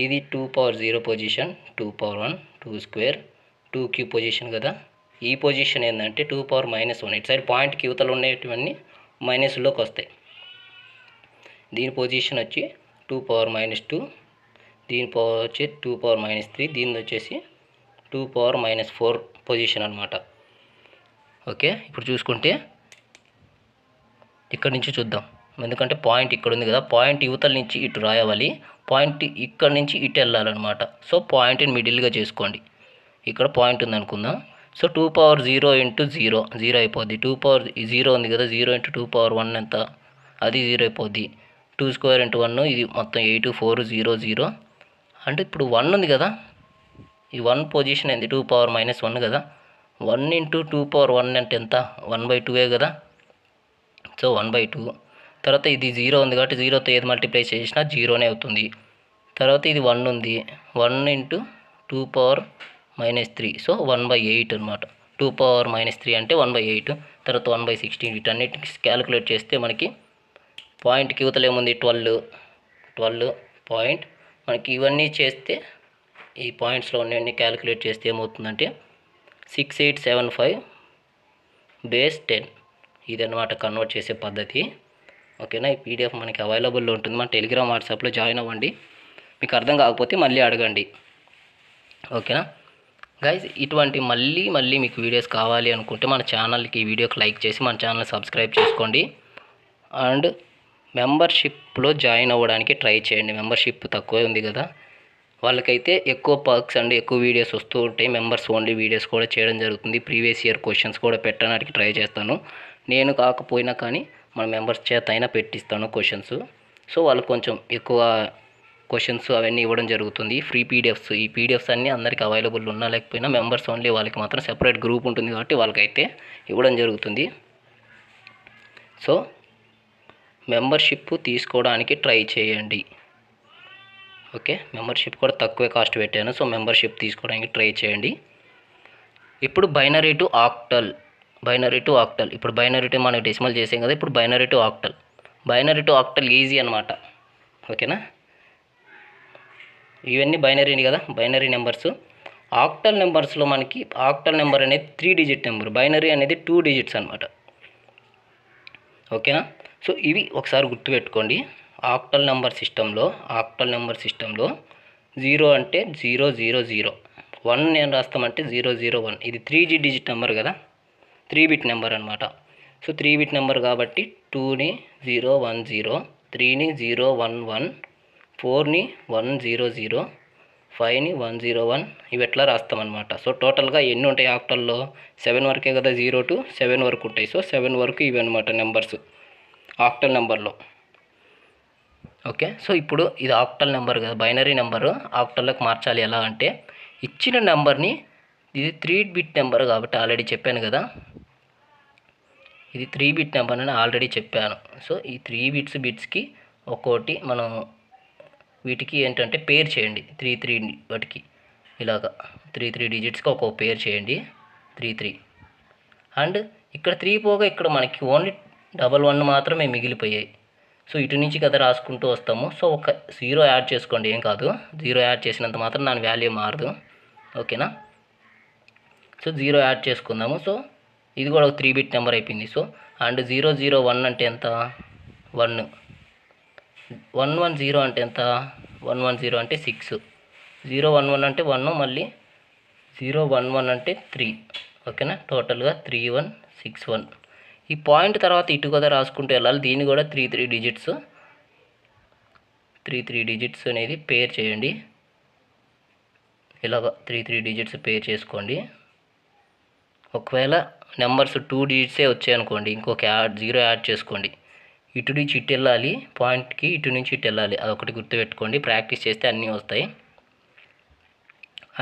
ఇది 2 power 0 position, 2 power 1, 2 square, 2 cube position కదా. ఈ పొజిషన్ ఏంటంటే 2 పవర్ -1, ఇటు సైడ్ పాయింట్కి యువతలు ఉండేటివన్నీ మైనస్లోకి వస్తాయి. దీని పొజిషన్ వచ్చి 2 పవర్ -2, దీని పవర్ వచ్చి 2 పవర్ -3, దీని వచ్చేసి 2 పవర్ -4 పొజిషన్ అనమాట, ఓకే. ఇప్పుడు చూసుకుంటే ఇక్కడ నుంచి చూద్దాం, ఎందుకంటే పాయింట్ ఇక్కడ ఉంది కదా, పాయింట్ యువతల నుంచి ఇటు రాయాలి, పాయింట్ ఇక్కడ నుంచి ఇటు వెళ్ళాలన్నమాట. సో పాయింట్ని మిడిల్గా చేసుకోండి. ఇక్కడ పాయింట్ ఉంది అనుకుందాం. సో 2 పవర్ 0 × 0 0 అయిపోద్ది. 2 పవర్ 0 ఉంది కదా, 0 × 2 పవర్ 1 ఎంత, అది 0 అయిపోద్ది. 2 స్క్వేర్ × 1 ఇది మొత్తం 8 4 0 0. అంటే ఇప్పుడు 1 ఉంది కదా, ఈ 1 పొజిషన్ ఏంది 2 పవర్ -1 కదా. 1 × 2 పవర్ 1 అంటే ఎంత, 1/2 కదా. సో 1/2. తర్వాత ఇది 0 ఉంది కాబట్టి 0తో ఏది మల్టిప్లై చేసినా 0నే అవుతుంది. తర్వాత ఇది 1 ఉంది, 1 × 2 పవర్ -3, సో 1/8 అనమాట. 2 పవర్ -3 అంటే 1/8. తర్వాత 1/16. వీటన్నిటికి క్యాలిక్యులేట్ చేస్తే మనకి పాయింట్కి యువతలు ఏముంది 12 పాయింట్. మనకి ఇవన్నీ చేస్తే ఈ పాయింట్స్లో ఉన్నవన్నీ క్యాలిక్యులేట్ చేస్తే ఏమవుతుందంటే 6875/10 ఇదన్నమాట కన్వర్ట్ చేసే పద్ధతి, ఓకేనా. ఈ పీడిఎఫ్ మనకి అవైలబుల్లో ఉంటుంది, మన టెలిగ్రామ్ వాట్సాప్లో జాయిన్ అవ్వండి. మీకు అర్థం కాకపోతే మళ్ళీ అడగండి, ఓకేనా గైస్. ఇటువంటి మళ్ళీ మీకు వీడియోస్ కావాలి అనుకుంటే మన ఛానల్కి ఈ వీడియోకి లైక్ చేసి మన ఛానల్ సబ్స్క్రైబ్ చేసుకోండి. అండ్ మెంబర్షిప్లో జాయిన్ అవ్వడానికి ట్రై చేయండి. మెంబర్షిప్ తక్కువే ఉంది కదా, వాళ్ళకైతే ఎక్కువ పర్క్స్ అండ్ ఎక్కువ వీడియోస్ వస్తూ ఉంటాయి. మెంబర్స్ ఓన్లీ వీడియోస్ కూడా చేయడం జరుగుతుంది. ప్రీవియస్ ఇయర్ క్వశ్చన్స్ కూడా పెట్టడానికి ట్రై చేస్తాను. నేను కాకపోయినా కానీ మన మెంబర్స్ చేత అయినా పెట్టిస్తాను క్వశ్చన్స్. సో వాళ్ళు కొంచెం ఎక్కువ క్వశ్చన్స్ అవన్నీ ఇవ్వడం జరుగుతుంది. ఫ్రీ పీడిఎఫ్స్, ఈ పీడిఎఫ్స్ అన్నీ అందరికీ అవైలబుల్ ఉన్నా లేకపోయినా మెంబర్స్ ఓన్లీ వాళ్ళకి మాత్రం సెపరేట్ గ్రూప్ ఉంటుంది కాబట్టి వాళ్ళకైతే ఇవ్వడం జరుగుతుంది. సో మెంబర్షిప్ తీసుకోవడానికి ట్రై చేయండి. ఓకే, మెంబర్షిప్ కూడా తక్కువే కాస్ట్ పెట్టాను. సో మెంబర్షిప్ తీసుకోవడానికి ట్రై చేయండి. ఇప్పుడు బైనరీ టు ఆక్టల్. ఇప్పుడు బైనరీ టు మనం డెసిమల్ చేసాం కదా, ఇప్పుడు బైనరీ టు ఆక్టల్ ఈజీ అనమాట. ఓకేనా, ఇవన్నీ బైనరీ కదా, బైనరీ నెంబర్స్. ఆక్టల్ నెంబర్స్లో మనకి ఆక్టల్ నెంబర్ అనేది 3 డిజిట్ నెంబర్, బైనరీ అనేది 2 డిజిట్స్ అనమాట. ఓకేనా, సో ఇవి ఒకసారి గుర్తుపెట్టుకోండి. ఆక్టల్ నెంబర్ సిస్టంలో 0 అంటే 000, 1 నేను రాస్తామంటే 001. ఇది 3 డిజిట్ నెంబర్ కదా, 3 బిట్ నెంబర్ అనమాట. సో 3 బిట్ నెంబర్ కాబట్టి 2ని 010, 3ని 011, 4ని 100, 5ని 101, ఇవి ఎట్లా రాస్తామన్నమాట. సో టోటల్గా ఎన్ని ఉంటాయి ఆక్టల్లో? 7 వరకే కదా, 0 to 7 వరకు ఉంటాయి. సో 7 వరకు ఇవి అనమాట నెంబర్స్ ఆక్టల్ నెంబర్లో. ఓకే, సో ఇప్పుడు ఇది ఆక్టల్ నెంబర్ కదా, బైనరీ నెంబరు ఆక్టల్లోకి మార్చాలి ఎలా అంటే, ఇచ్చిన నెంబర్ని, ఇది 3 బిట్ నెంబర్ కాబట్టి ఆల్రెడీ చెప్పాను కదా, ఇది 3 బిట్ నెంబర్ అని ఆల్రెడీ చెప్పాను. సో ఈ 3 బిట్స్కి ఒక్కోటి మనం వీటికి ఏంటంటే పేర్ చేయండి. 3 వాటికి ఇలాగా 3 డిజిట్స్కి ఒక్కో పేర్ చేయండి, 3. అండ్ ఇక్కడ 3 పోగా ఇక్కడ మనకి ఓన్లీ 11 మాత్రమే మిగిలిపోయాయి. సో ఇటు నుంచి కదా రాసుకుంటూ వస్తాము. సో ఒక 0 యాడ్ చేసుకోండి, ఏం కాదు. 0 యాడ్ చేసినంత మాత్రం దాని వాల్యూ మారదు. ఓకేనా, సో 0 యాడ్ చేసుకుందాము. సో ఇది కూడా ఒక 3 బిట్ నెంబర్ అయిపోయింది. సో అండ్ 001 అంటే ఎంత? 1. 110 అంటే ఎంత? 110 అంటే 6. 011 అంటే 1, మళ్ళీ 011 అంటే 3. ఓకేనా, టోటల్గా 3161. ఈ పాయింట్ తర్వాత ఇటు కదా రాసుకుంటూ వెళ్ళాలి. దీన్ని కూడా 3 డిజిట్స్ అనేది పేర్ చేయండి. ఇలాగ 3 డిజిట్స్ పేర్ చేసుకోండి. ఒకవేళ నెంబర్స్ 2 డిజిట్సే వచ్చాయనుకోండి, ఇంకొక 0 యాడ్ చేసుకోండి. ఇటు నుంచి ఇటు వెళ్ళాలి, పాయింట్కి ఇటు నుంచి ఇటు వెళ్ళాలి. అదొకటి గుర్తుపెట్టుకోండి, ప్రాక్టీస్ చేస్తే అన్నీ వస్తాయి.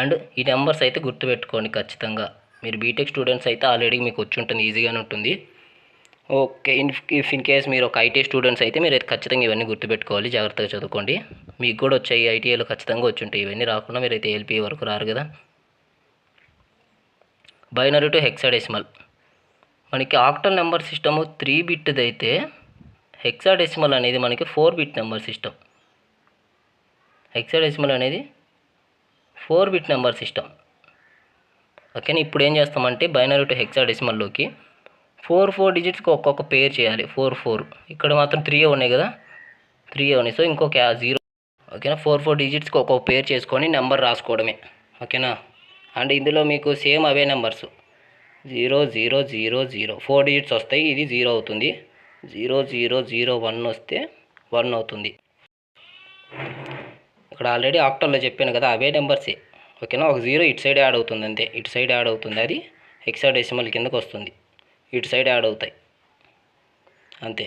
అండ్ ఈ నెంబర్స్ అయితే గుర్తుపెట్టుకోండి ఖచ్చితంగా. మీరు బీటెక్ స్టూడెంట్స్ అయితే ఆల్రెడీ మీకు వచ్చి ఉంటుంది, ఈజీగానే ఉంటుంది. ఓకే, ఇఫ్ ఇన్ కేస్ మీరు ఒక ఐటీ స్టూడెంట్స్ అయితే మీరు అయితే ఖచ్చితంగా ఇవన్నీ గుర్తుపెట్టుకోవాలి, జాగ్రత్తగా చదువుకోండి. మీకు కూడా వచ్చాయి, ఐటీఐలో ఖచ్చితంగా వచ్చి ఉంటాయి. ఇవన్నీ రాకుండా మీరు అయితే ఎల్పీ వరకు రారు కదా. Binary to hexadecimal. మనకి ఆక్టల్ నెంబర్ సిస్టము 3 బిట్ది అయితే హెక్సాడెసిమల్ అనేది మనకి 4 బిట్ నెంబర్ సిస్టమ్. హెక్సాడెసిమల్ అనేది 4 బిట్ నెంబర్ సిస్టమ్. ఓకేనా, ఇప్పుడు ఏం చేస్తామంటే బైనరీ టు హెక్సాడెసిమల్లోకి 4 డిజిట్స్కి ఒక్కొక్క పేర్ చేయాలి. 4 ఇక్కడ మాత్రం 3 ఉన్నాయి కదా, 3 ఉన్నాయి. సో ఇంకొక 0. ఓకేనా, 4 డిజిట్స్కి ఒక్కొక్క పేర్ చేసుకొని నెంబర్ రాసుకోవడమే. ఓకేనా, అండ్ ఇందులో మీకు సేమ్ అవే నెంబర్స్ 0000, 4 డిజిట్స్ వస్తాయి, ఇది 0 అవుతుంది. 0001 వస్తే 1 అవుతుంది. ఇక్కడ ఆల్రెడీ ఆక్టల్లో చెప్పాను కదా, అవే నెంబర్సే. ఓకేనా, ఒక 0 ఇటు సైడ్ యాడ్ అవుతుంది అంతే, ఇటు సైడ్ యాడ్ అవుతుంది, అది హెక్సాడెసిమల్ కిందకు వస్తుంది. ఇటు సైడ్ యాడ్ అవుతాయి అంతే.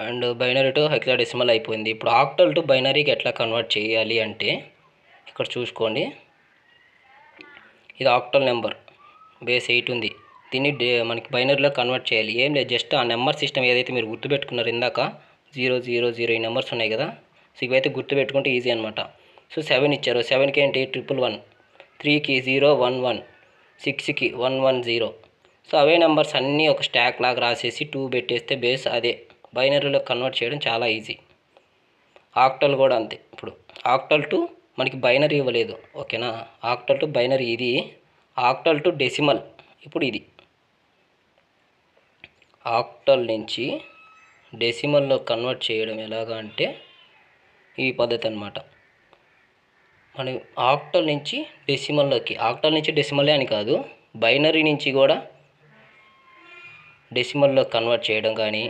అండ్ బైనరీ టు హెక్సాడెసిమల్ అయిపోయింది. ఇప్పుడు ఆక్టల్ టు బైనరీకి ఎట్లా కన్వర్ట్ చేయాలి అంటే, ఇక్కడ చూసుకోండి, ఇది ఆక్టల్ నెంబర్ బేస్ 8 ఉంది. దీన్ని మనకి బైనరీలో కన్వర్ట్ చేయాలి. ఏం లేదు, జస్ట్ ఆ నెంబర్ సిస్టమ్ ఏదైతే మీరు గుర్తుపెట్టుకున్నారు ఇందాక 000 ఈ నెంబర్స్ ఉన్నాయి కదా, సో ఇవైతే గుర్తుపెట్టుకుంటే ఈజీ అనమాట. సో 7 ఇచ్చారు, 7కి ఏంటి 111, 3కి 011, 6కి 110. సో అవే నెంబర్స్ అన్నీ ఒక స్టాక్ లాగా రాసేసి 2 పెట్టేస్తే బేస్ అదే. బైనరీలో కన్వర్ట్ చేయడం చాలా ఈజీ. ఆక్టల్ కూడా అంతే. ఇప్పుడు ఆక్టల్ టు మనకి బైనరీ ఇవ్వలేదు. ఓకేనా, ఆక్టల్ టు బైనరీ ఇది, ఆక్టల్ టు డెసిమల్ ఇప్పుడు ఇది. ఆక్టల్ నుంచి డెసిమల్లో కన్వర్ట్ చేయడం ఎలాగా అంటే ఈ పద్ధతి అనమాట. మనం ఆక్టల్ నుంచి డెసిమల్లోకి, ఆక్టల్ నుంచి డెసిమలే అని కాదు, బైనరీ నుంచి కూడా డెసిమల్లో కన్వర్ట్ చేయడం కానీ,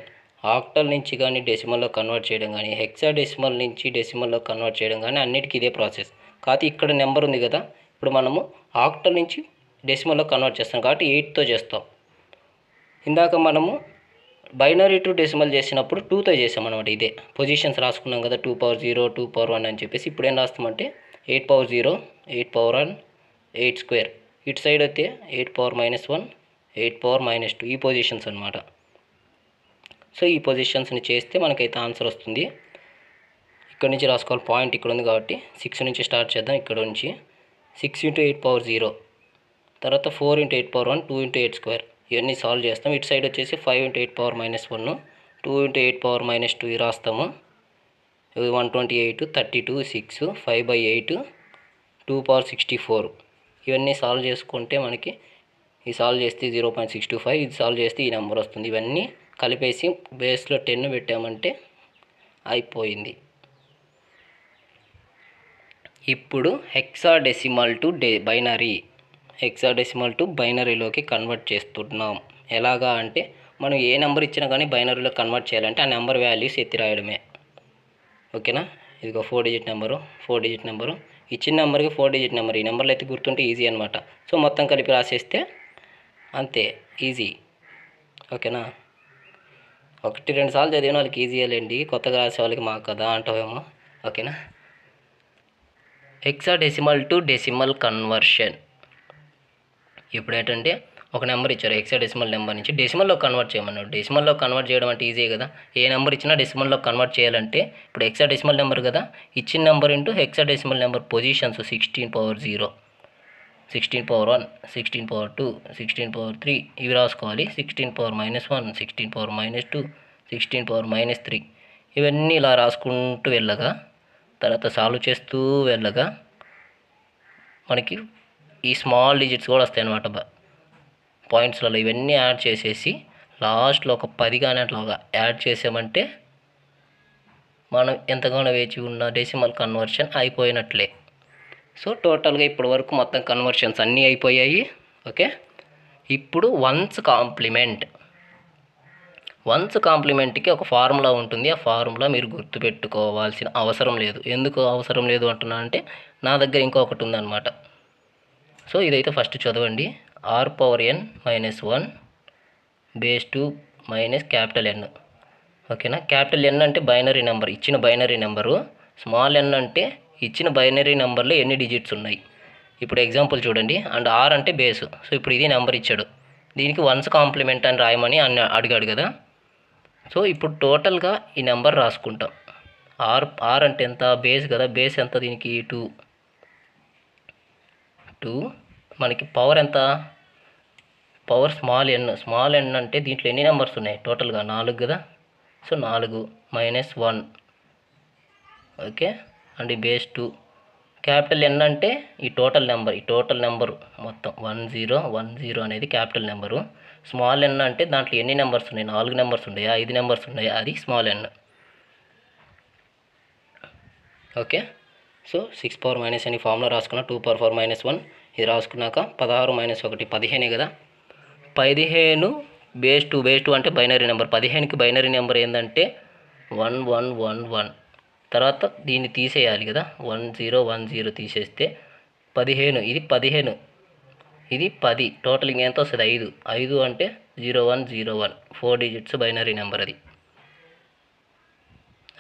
ఆక్టల్ నుంచి కానీ డెసిమల్లో కన్వర్ట్ చేయడం కానీ, హెక్సాడెసిమల్ నుంచి డెసిమల్లో కన్వర్ట్ చేయడం కానీ, అన్నిటికీ ఇదే ప్రాసెస్. కాకపోతే ఇక్కడ నెంబర్ ఉంది కదా, ఇప్పుడు మనము ఆక్టల్ నుంచి డెసిమల్లో కన్వర్ట్ చేస్తాం కాబట్టి 8తో చేస్తాం. ఇందాక మనము బైనరీ టు డెసిమల్ చేసినప్పుడు 2తో చేసాం అనమాట. ఇదే పొజిషన్స్ రాసుకున్నాం కదా, 2 పవర్ 0, 2 పవర్ 1 అని చెప్పేసి. ఇప్పుడు ఏం రాస్తామంటే 8 పవర్ 0, 8 పవర్ 1, 8 స్క్వేర్. ఇటు సైడ్ అయితే 8 పవర్ -1, 8 పవర్ -2 ఈ పొజిషన్స్ అనమాట. సో ఈ పొజిషన్స్ని చేస్తే మనకైతే ఆన్సర్ వస్తుంది. ఇక్కడ నుంచి రాసుకోవాలి, పాయింట్ ఇక్కడ ఉంది కాబట్టి 6 నుంచి స్టార్ట్ చేద్దాం. ఇక్కడ నుంచి 6 × 8 పవర్ 0, తర్వాత 4 × 8 పవర్ 1, 2 × 8 స్క్వేర్. ఇవన్నీ సాల్వ్ చేస్తాం. ఇటు సైడ్ వచ్చేసి 5 × 8 పవర్ -1, 2 × 8 పవర్ -2 రాస్తాము. 128, 32, 6, 5/8, 2 పవర్ 64. ఇవన్నీ సాల్వ్ చేసుకుంటే మనకి ఇది సాల్వ్ చేస్తే 0.625, ఇది సాల్వ్ చేస్తే ఈ నెంబర్ వస్తుంది. ఇవన్నీ కలిపేసి బేస్లో 10 పెట్టామంటే అయిపోయింది. ఇప్పుడు హెక్సాడెసిమల్ టు బైనరీలోకి కన్వర్ట్ చేస్తున్నాం. ఎలాగా అంటే మనం ఏ నెంబర్ ఇచ్చినా కానీ బైనరీలో కన్వర్ట్ చేయాలంటే ఆ నెంబర్ వాల్యూస్ ఎత్తి రాయడమే. ఓకేనా, ఇదిగో 4 డిజిట్ నెంబరు ఇచ్చిన నెంబర్కి 4 డిజిట్ నెంబర్. ఈ నెంబర్లు అయితే గుర్తుంటే ఈజీ అనమాట. సో మొత్తం కలిపి రాసేస్తే అంతే, ఈజీ. ఓకేనా, 1-2 సార్లు చదివిన వాళ్ళకి ఈజీయేలేండి, కొత్తగా రాసే వాళ్ళకి మాకు కదా అంటావేమో. ఓకేనా, హెక్సాడెసిమల్ టు డెసిమల్ కన్వర్షన్. ఇప్పుడు ఏంటంటే ఒక నెంబర్ ఇచ్చారు, హెక్సాడెసిమల్ నెంబర్ నుంచి డెసిమల్లో కన్వర్ట్ చేయమన్నాడు. డెసిమల్లో కన్వర్ట్ చేయడం అంటే ఈజీ కదా. ఏ నెంబర్ ఇచ్చినా డెసిమల్లో కన్వర్ట్ చేయాలంటే ఇప్పుడు హెక్సాడెసిమల్ నెంబర్ కదా, ఇచ్చిన number into hexadecimal number positions 16 power 0, 16 power 1, 16 power 2, 16 power 3 ఇవి రాసుకోవాలి. 16 పవర్ -1, 16 పవర్ -2, 16 పవర్ -3 ఇవన్నీ ఇలా రాసుకుంటూ వెళ్ళగా తర్వాత సాల్వ్ చేస్తూ వెళ్ళగా మనకి ఈ స్మాల్ డిజిట్స్ కూడా వస్తాయి అన్నమాట. పాయింట్స్లలో ఇవన్నీ యాడ్ చేసేసి లాస్ట్లో ఒక 10 కానీ అట్లాగా యాడ్ చేసామంటే మనం ఎంతగానో వేచి ఉన్న డెసిమల్ కన్వర్షన్ అయిపోయినట్లే. సో టోటల్గా ఇప్పటి వరకు మొత్తం కన్వర్షన్స్ అన్నీ అయిపోయాయి. ఓకే, ఇప్పుడు వన్స్ కాంప్లిమెంట్కి ఒక ఫార్ములా ఉంటుంది. ఆ ఫార్ములా మీరు గుర్తుపెట్టుకోవాల్సిన అవసరం లేదు. ఎందుకు అవసరం లేదు అంటున్నా అంటే నా దగ్గర ఇంకొకటి ఉందన్నమాట. సో ఇదైతే ఫస్ట్ చదవండి. r⁻n-1 base 2 minus capital N. ఓకేనా, క్యాపిటల్ N అంటే బైనరీ నెంబర్, ఇచ్చిన బైనరీ నెంబరు. స్మాల్ n అంటే ఇచ్చిన బైనరీ నెంబర్లో ఎన్ని డిజిట్స్ ఉన్నాయి. ఇప్పుడు ఎగ్జాంపుల్ చూడండి. అండ్ r అంటే బేసు. సో ఇప్పుడు ఇది నెంబర్ ఇచ్చాడు, దీనికి వన్స్ కాంప్లిమెంట్ అని రాయమని అడిగాడు కదా. సో ఇప్పుడు టోటల్గా ఈ నెంబర్ రాసుకుంటాం. r అంటే ఎంత, బేస్ కదా, బేస్ ఎంత దీనికి 2. మనకి పవర్ ఎంత, పవర్ స్మాల్ n అంటే దీంట్లో ఎన్ని నెంబర్స్ ఉన్నాయి టోటల్గా 4 కదా. So 4 -1. Okay, and base 2. Capital N అంటే ఈ టోటల్ నెంబరు మొత్తం 1010 అనేది క్యాపిటల్ నెంబరు. స్మాల్ n అంటే దాంట్లో ఎన్ని నెంబర్స్ ఉన్నాయి, 4 నెంబర్స్ ఉన్నాయా, 5 నెంబర్స్ ఉన్నాయా, అది small n. Okay, so 6 power minus అని ఫార్ములా రాసుకున్నా. 2 పవర్ 4 -1 ఇది రాసుకున్నాక 16 - 1 15 కదా. 15 బేస్ 2 అంటే బైనరీ నెంబర్. 15కి బైనరీ నెంబర్ ఏంటంటే 1111. తర్వాత దీన్ని తీసేయాలి కదా, 1010 తీసేస్తే 15, ఇది 15, ఇది 10. టోటల్ ఎంత వస్తుంది, 5 అంటే 0101. 4 డిజిట్స్ బైనరీ నెంబర్ అది.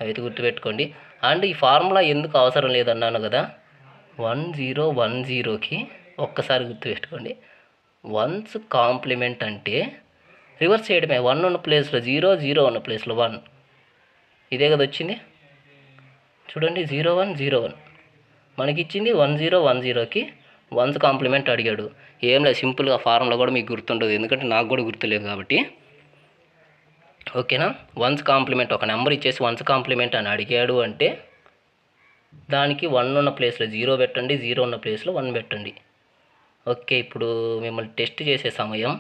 అయితే గుర్తుపెట్టుకోండి. అండ్ ఈ ఫార్ములా ఎందుకు అవసరం లేదన్నాను కదా, 1010కి ఒక్కసారి గుర్తుపెట్టుకోండి. వన్స్ కాంప్లిమెంట్ అంటే రివర్స్ చేయడమే. 1 ఉన్న ప్లేస్లో 0, 0 ఉన్న ప్లేస్లో 1. ఇదే కదా వచ్చింది చూడండి, 0101 మనకి ఇచ్చింది. 1010కి వన్స్ కాంప్లిమెంట్ అడిగాడు. ఏం లేదు, సింపుల్గా ఫార్ములా కూడా మీకు గుర్తుండదు, ఎందుకంటే నాకు కూడా గుర్తులేదు కాబట్టి. ఓకేనా, వన్స్ కాంప్లిమెంట్ ఒక నెంబర్ ఇచ్చేసి వన్స్ కాంప్లిమెంట్ అని అడిగాడు అంటే దానికి 1 ఉన్న ప్లేస్లో 0 పెట్టండి, 0 ఉన్న ప్లేస్లో 1 పెట్టండి. ఓకే, ఇప్పుడు మిమ్మల్ని టెస్ట్ చేసే సమయం.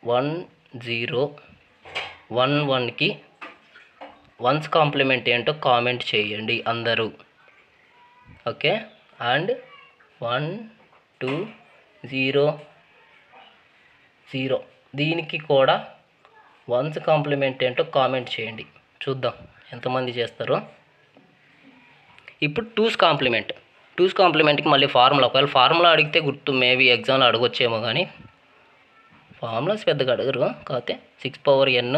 1011కి వన్స్ కాంప్లిమెంట్ ఏంటో కామెంట్ చేయండి అందరూ. ఓకే, అండ్ 1200 దీనికి కూడా వన్స్ కాంప్లిమెంట్ ఏంటో కామెంట్ చేయండి. చూద్దాం ఎంతమంది చేస్తారో. ఇప్పుడు టూస్ కాంప్లిమెంట్కి మళ్ళీ ఫార్ములా, ఒకవేళ ఫార్ములా అడిగితే గుర్తు మేబీ ఎగ్జామ్లో అడగొచ్చేమో, కానీ ఫార్ములాస్ పెద్దగా అడగరు. కాకపోతే 6n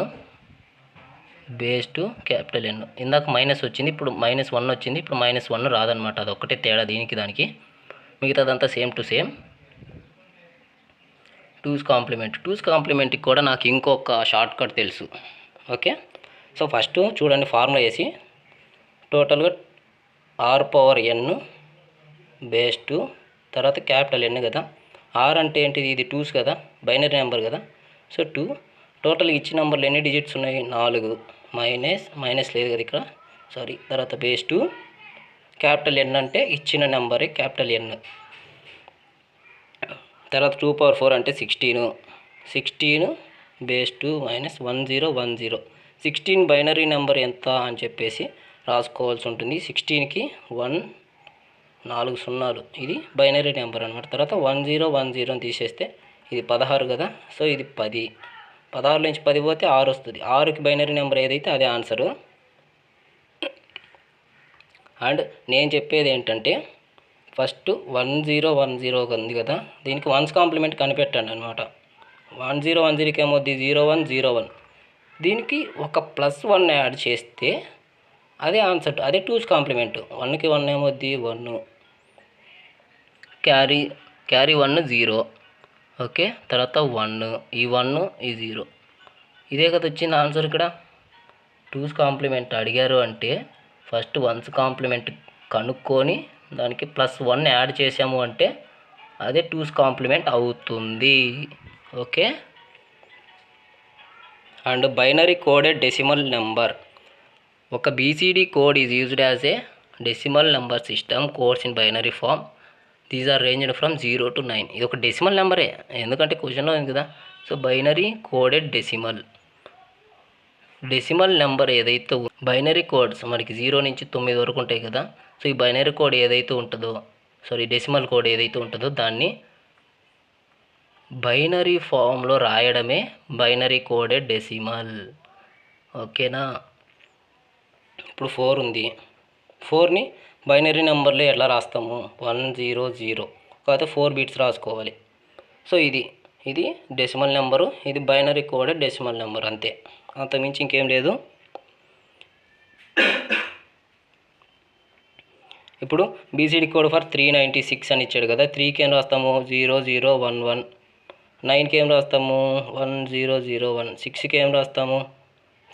base to capital N. ఇందాక మైనస్ వచ్చింది, ఇప్పుడు -1 వచ్చింది. ఇప్పుడు -1 రాదనమాట. అది ఒక్కటే తేడా దీనికి దానికి, మిగతాదంతా సేమ్ టు సేమ్. టూస్ కాంప్లిమెంట్కి కూడా నాకు ఇంకొక షార్ట్ కట్ తెలుసు. ఓకే, సో ఫస్ట్ చూడండి, ఫార్ములా వేసి టోటల్గా r⁴n బేస్ టు తర్వాత క్యాపిటల్ N కదా. r అంటే ఏంటిది, ఇది 2s కదా, బైనరీ నెంబర్ కదా. సో 2 టోటల్గా ఇచ్చిన నెంబర్లు ఎన్ని డిజిట్స్ ఉన్నాయి, 4 మైనస్ లేదు కదా ఇక్కడ, సారీ. తర్వాత బేస్ టు క్యాపిటల్ N అంటే ఇచ్చిన నెంబరే క్యాపిటల్ N. తర్వాత 2⁴ అంటే 16 బేస్ టు -1010. 16 బైనరీ నెంబర్ ఎంత అని చెప్పేసి రాసుకోవాల్సి ఉంటుంది. 16కి 4 సున్నాలు, ఇది బైనరీ నెంబర్ అనమాట. తర్వాత 1010 అని తీసేస్తే ఇది 16 కదా. సో ఇది 10, 16 నుంచి 10 పోతే 6 వస్తుంది. 6కి బైనరీ నెంబర్ ఏదైతే అదే ఆన్సరు. అండ్ నేను చెప్పేది ఏంటంటే, ఫస్ట్ 1010 ఉంది కదా, దీనికి 1's కాంప్లిమెంట్ కనిపెట్టండి అనమాట. 1010కి ఏమవుద్ది, 0101. దీనికి ఒక +1 యాడ్ చేస్తే అదే ఆన్సర్, అదే 2's కాంప్లిమెంట్. 1కి 1 ఏమవుద్ది, 1, క్యారీ 1 0. ఓకే, తర్వాత 1, ఈ 1 ఈ 0, ఇదే కదా వచ్చింది ఆన్సర్. ఇక్కడ 2's కాంప్లిమెంట్ అడిగారు అంటే ఫస్ట్ 1's కాంప్లిమెంట్ కనుక్కొని దానికి +1 యాడ్ చేసాము అంటే అదే 2's కాంప్లిమెంట్ అవుతుంది. Okay, and binary coded decimal number. ఒక BCD code is used as a decimal number system codes in binary form. These are ranged from 0 to 9. ఇది ఒక డెసిమల్ నెంబరే, ఎందుకంటే క్వశ్చన్లో ఉంది కదా. So binary coded decimal number ఏదైతే, బైనరీ కోడ్స్ మనకి 0 నుంచి 9 వరకు ఉంటాయి కదా. సో ఈ బైనరీ కోడ్ ఏదైతే ఉంటుందో, డెసిమల్ కోడ్ ఏదైతే ఉంటుందో దాన్ని బైనరీ ఫామ్లో రాయడమే బైనరీ కోడెడ్ డెసిమల్. ఓకేనా. ఇప్పుడు 4 ఉంది, 4ని బైనరీ నెంబర్లో ఎలా రాస్తాము, 100, కాకపోతే 4 బిట్స్ రాసుకోవాలి. సో ఇది డెసిమల్ నెంబరు, ఇది బైనరీ కోడెడ్ డెసిమల్ నెంబర్, అంతే, అంతకుమించి ఇంకేం లేదు. ఇప్పుడు BCD కోడ్ ఫర్ 396 అని ఇచ్చాడు కదా. 3కి ఏం రాస్తాము, 0011. 9కి ఏం రాస్తాము, 1001. 6కి ఏం రాస్తాము,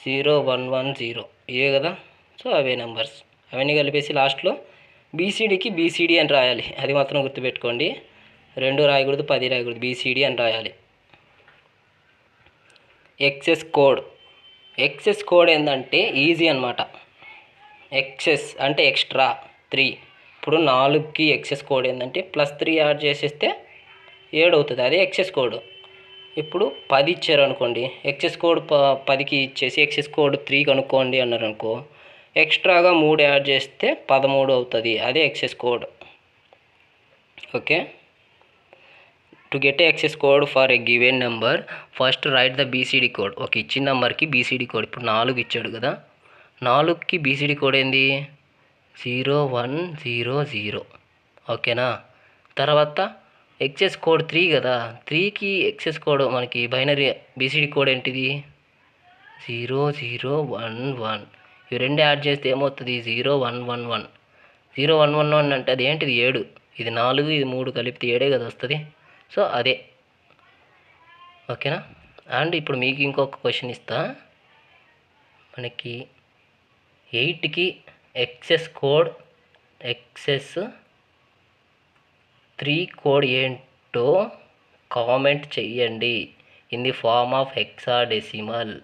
0110. ఇవే కదా. సో అవే నెంబర్స్, అవన్నీ కలిపేసి లాస్ట్లో BCDకి BCD అని రాయాలి. అది మాత్రం గుర్తుపెట్టుకోండి, 2 రాయకూడదు, 10 రాయకూడదు, BCD అని రాయాలి. ఎక్సెస్ కోడ్ ఏంటంటే ఈజీ అనమాట. ఎక్సెస్ అంటే ఎక్స్ట్రా 3. ఇప్పుడు 4కి ఎక్సెస్ కోడ్ ఏంటంటే +3 యాడ్ చేసేస్తే 7 అవుతుంది, అదే ఎక్సెస్ కోడ్. ఇప్పుడు 10 ఇచ్చారు అనుకోండి, ఎక్సెస్ కోడ్ 10కి ఇచ్చేసి ఎక్సెస్ కోడ్ 3 కనుక్కోండి అన్నారు అనుకో, ఎక్స్ట్రాగా 3 యాడ్ చేస్తే 13 అవుతుంది, అదే excess code. Okay, to get excess code for a given number first right the BCD code. ఒక ఇచ్చిన నెంబర్కి BCD కోడ్, ఇప్పుడు 4 ఇచ్చాడు కదా, 4కి BCD కోడ్ ఏంది, 0100. ఓకేనా. తర్వాత ఎక్సెస్ కోడ్ 3 కదా, 3కి ఎక్సెస్ కోడ్ మనకి బైనరీ BCD కోడ్ ఏంటిది, 0011. ఇవి 2 యాడ్ చేస్తే ఏమవుతుంది, 0111. 0111 అంటే అది ఏంటిది, 7. ఇది 4, ఇది 3 కలిపితే 7 కదా వస్తుంది. సో అదే. ఓకేనా. అండ్ ఇప్పుడు మీకు ఇంకొక క్వశ్చన్ ఇస్తా. మనకి 8కి ఎక్సెస్ 3 కోడ్ ఏంటో కామెంట్ చెయ్యండి in the form of hexadecimal.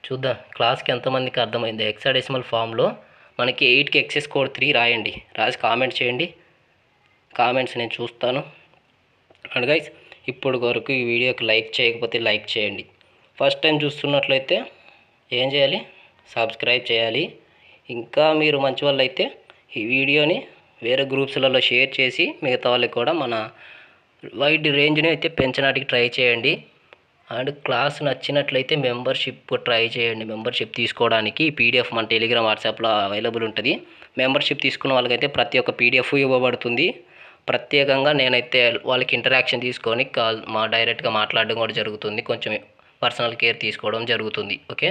చూద్దాం క్లాస్కి ఎంతమందికి అర్థమైంది. హెక్సాడెసిమల్ ఫామ్లో మనకి 8కి ఎక్సెస్ కోడ్ 3 రాయండి, రాసి కామెంట్ చేయండి. కామెంట్స్ నేను చూస్తాను. అండ్ గైస్, ఇప్పుడు వరకు ఈ వీడియోకి లైక్ చేయకపోతే లైక్ చేయండి. ఫస్ట్ టైం చూస్తున్నట్లయితే ఏం చేయాలి, సబ్స్క్రైబ్ చేయాలి. ఇంకా మీరు మంచి వాళ్ళు అయితే ఈ వీడియోని వేరే గ్రూప్స్లలో షేర్ చేసి మిగతా వాళ్ళకి కూడా మన వైడ్ రేంజ్ని అయితే పెంచడానికి ట్రై చేయండి. అండ్ క్లాస్ నచ్చినట్లయితే మెంబర్షిప్ ట్రై చేయండి. మెంబర్షిప్ తీసుకోవడానికి పీడిఎఫ్ మన టెలిగ్రామ్ వాట్సాప్లో అవైలబుల్ ఉంటుంది. మెంబర్షిప్ తీసుకున్న వాళ్ళకైతే ప్రతి ఒక్క పీడిఎఫ్ ఇవ్వబడుతుంది. ప్రత్యేకంగా నేనైతే వాళ్ళకి ఇంటరాక్షన్ తీసుకొని డైరెక్ట్గా మాట్లాడడం కూడా జరుగుతుంది. కొంచెం పర్సనల్ కేర్ తీసుకోవడం జరుగుతుంది. ఓకే.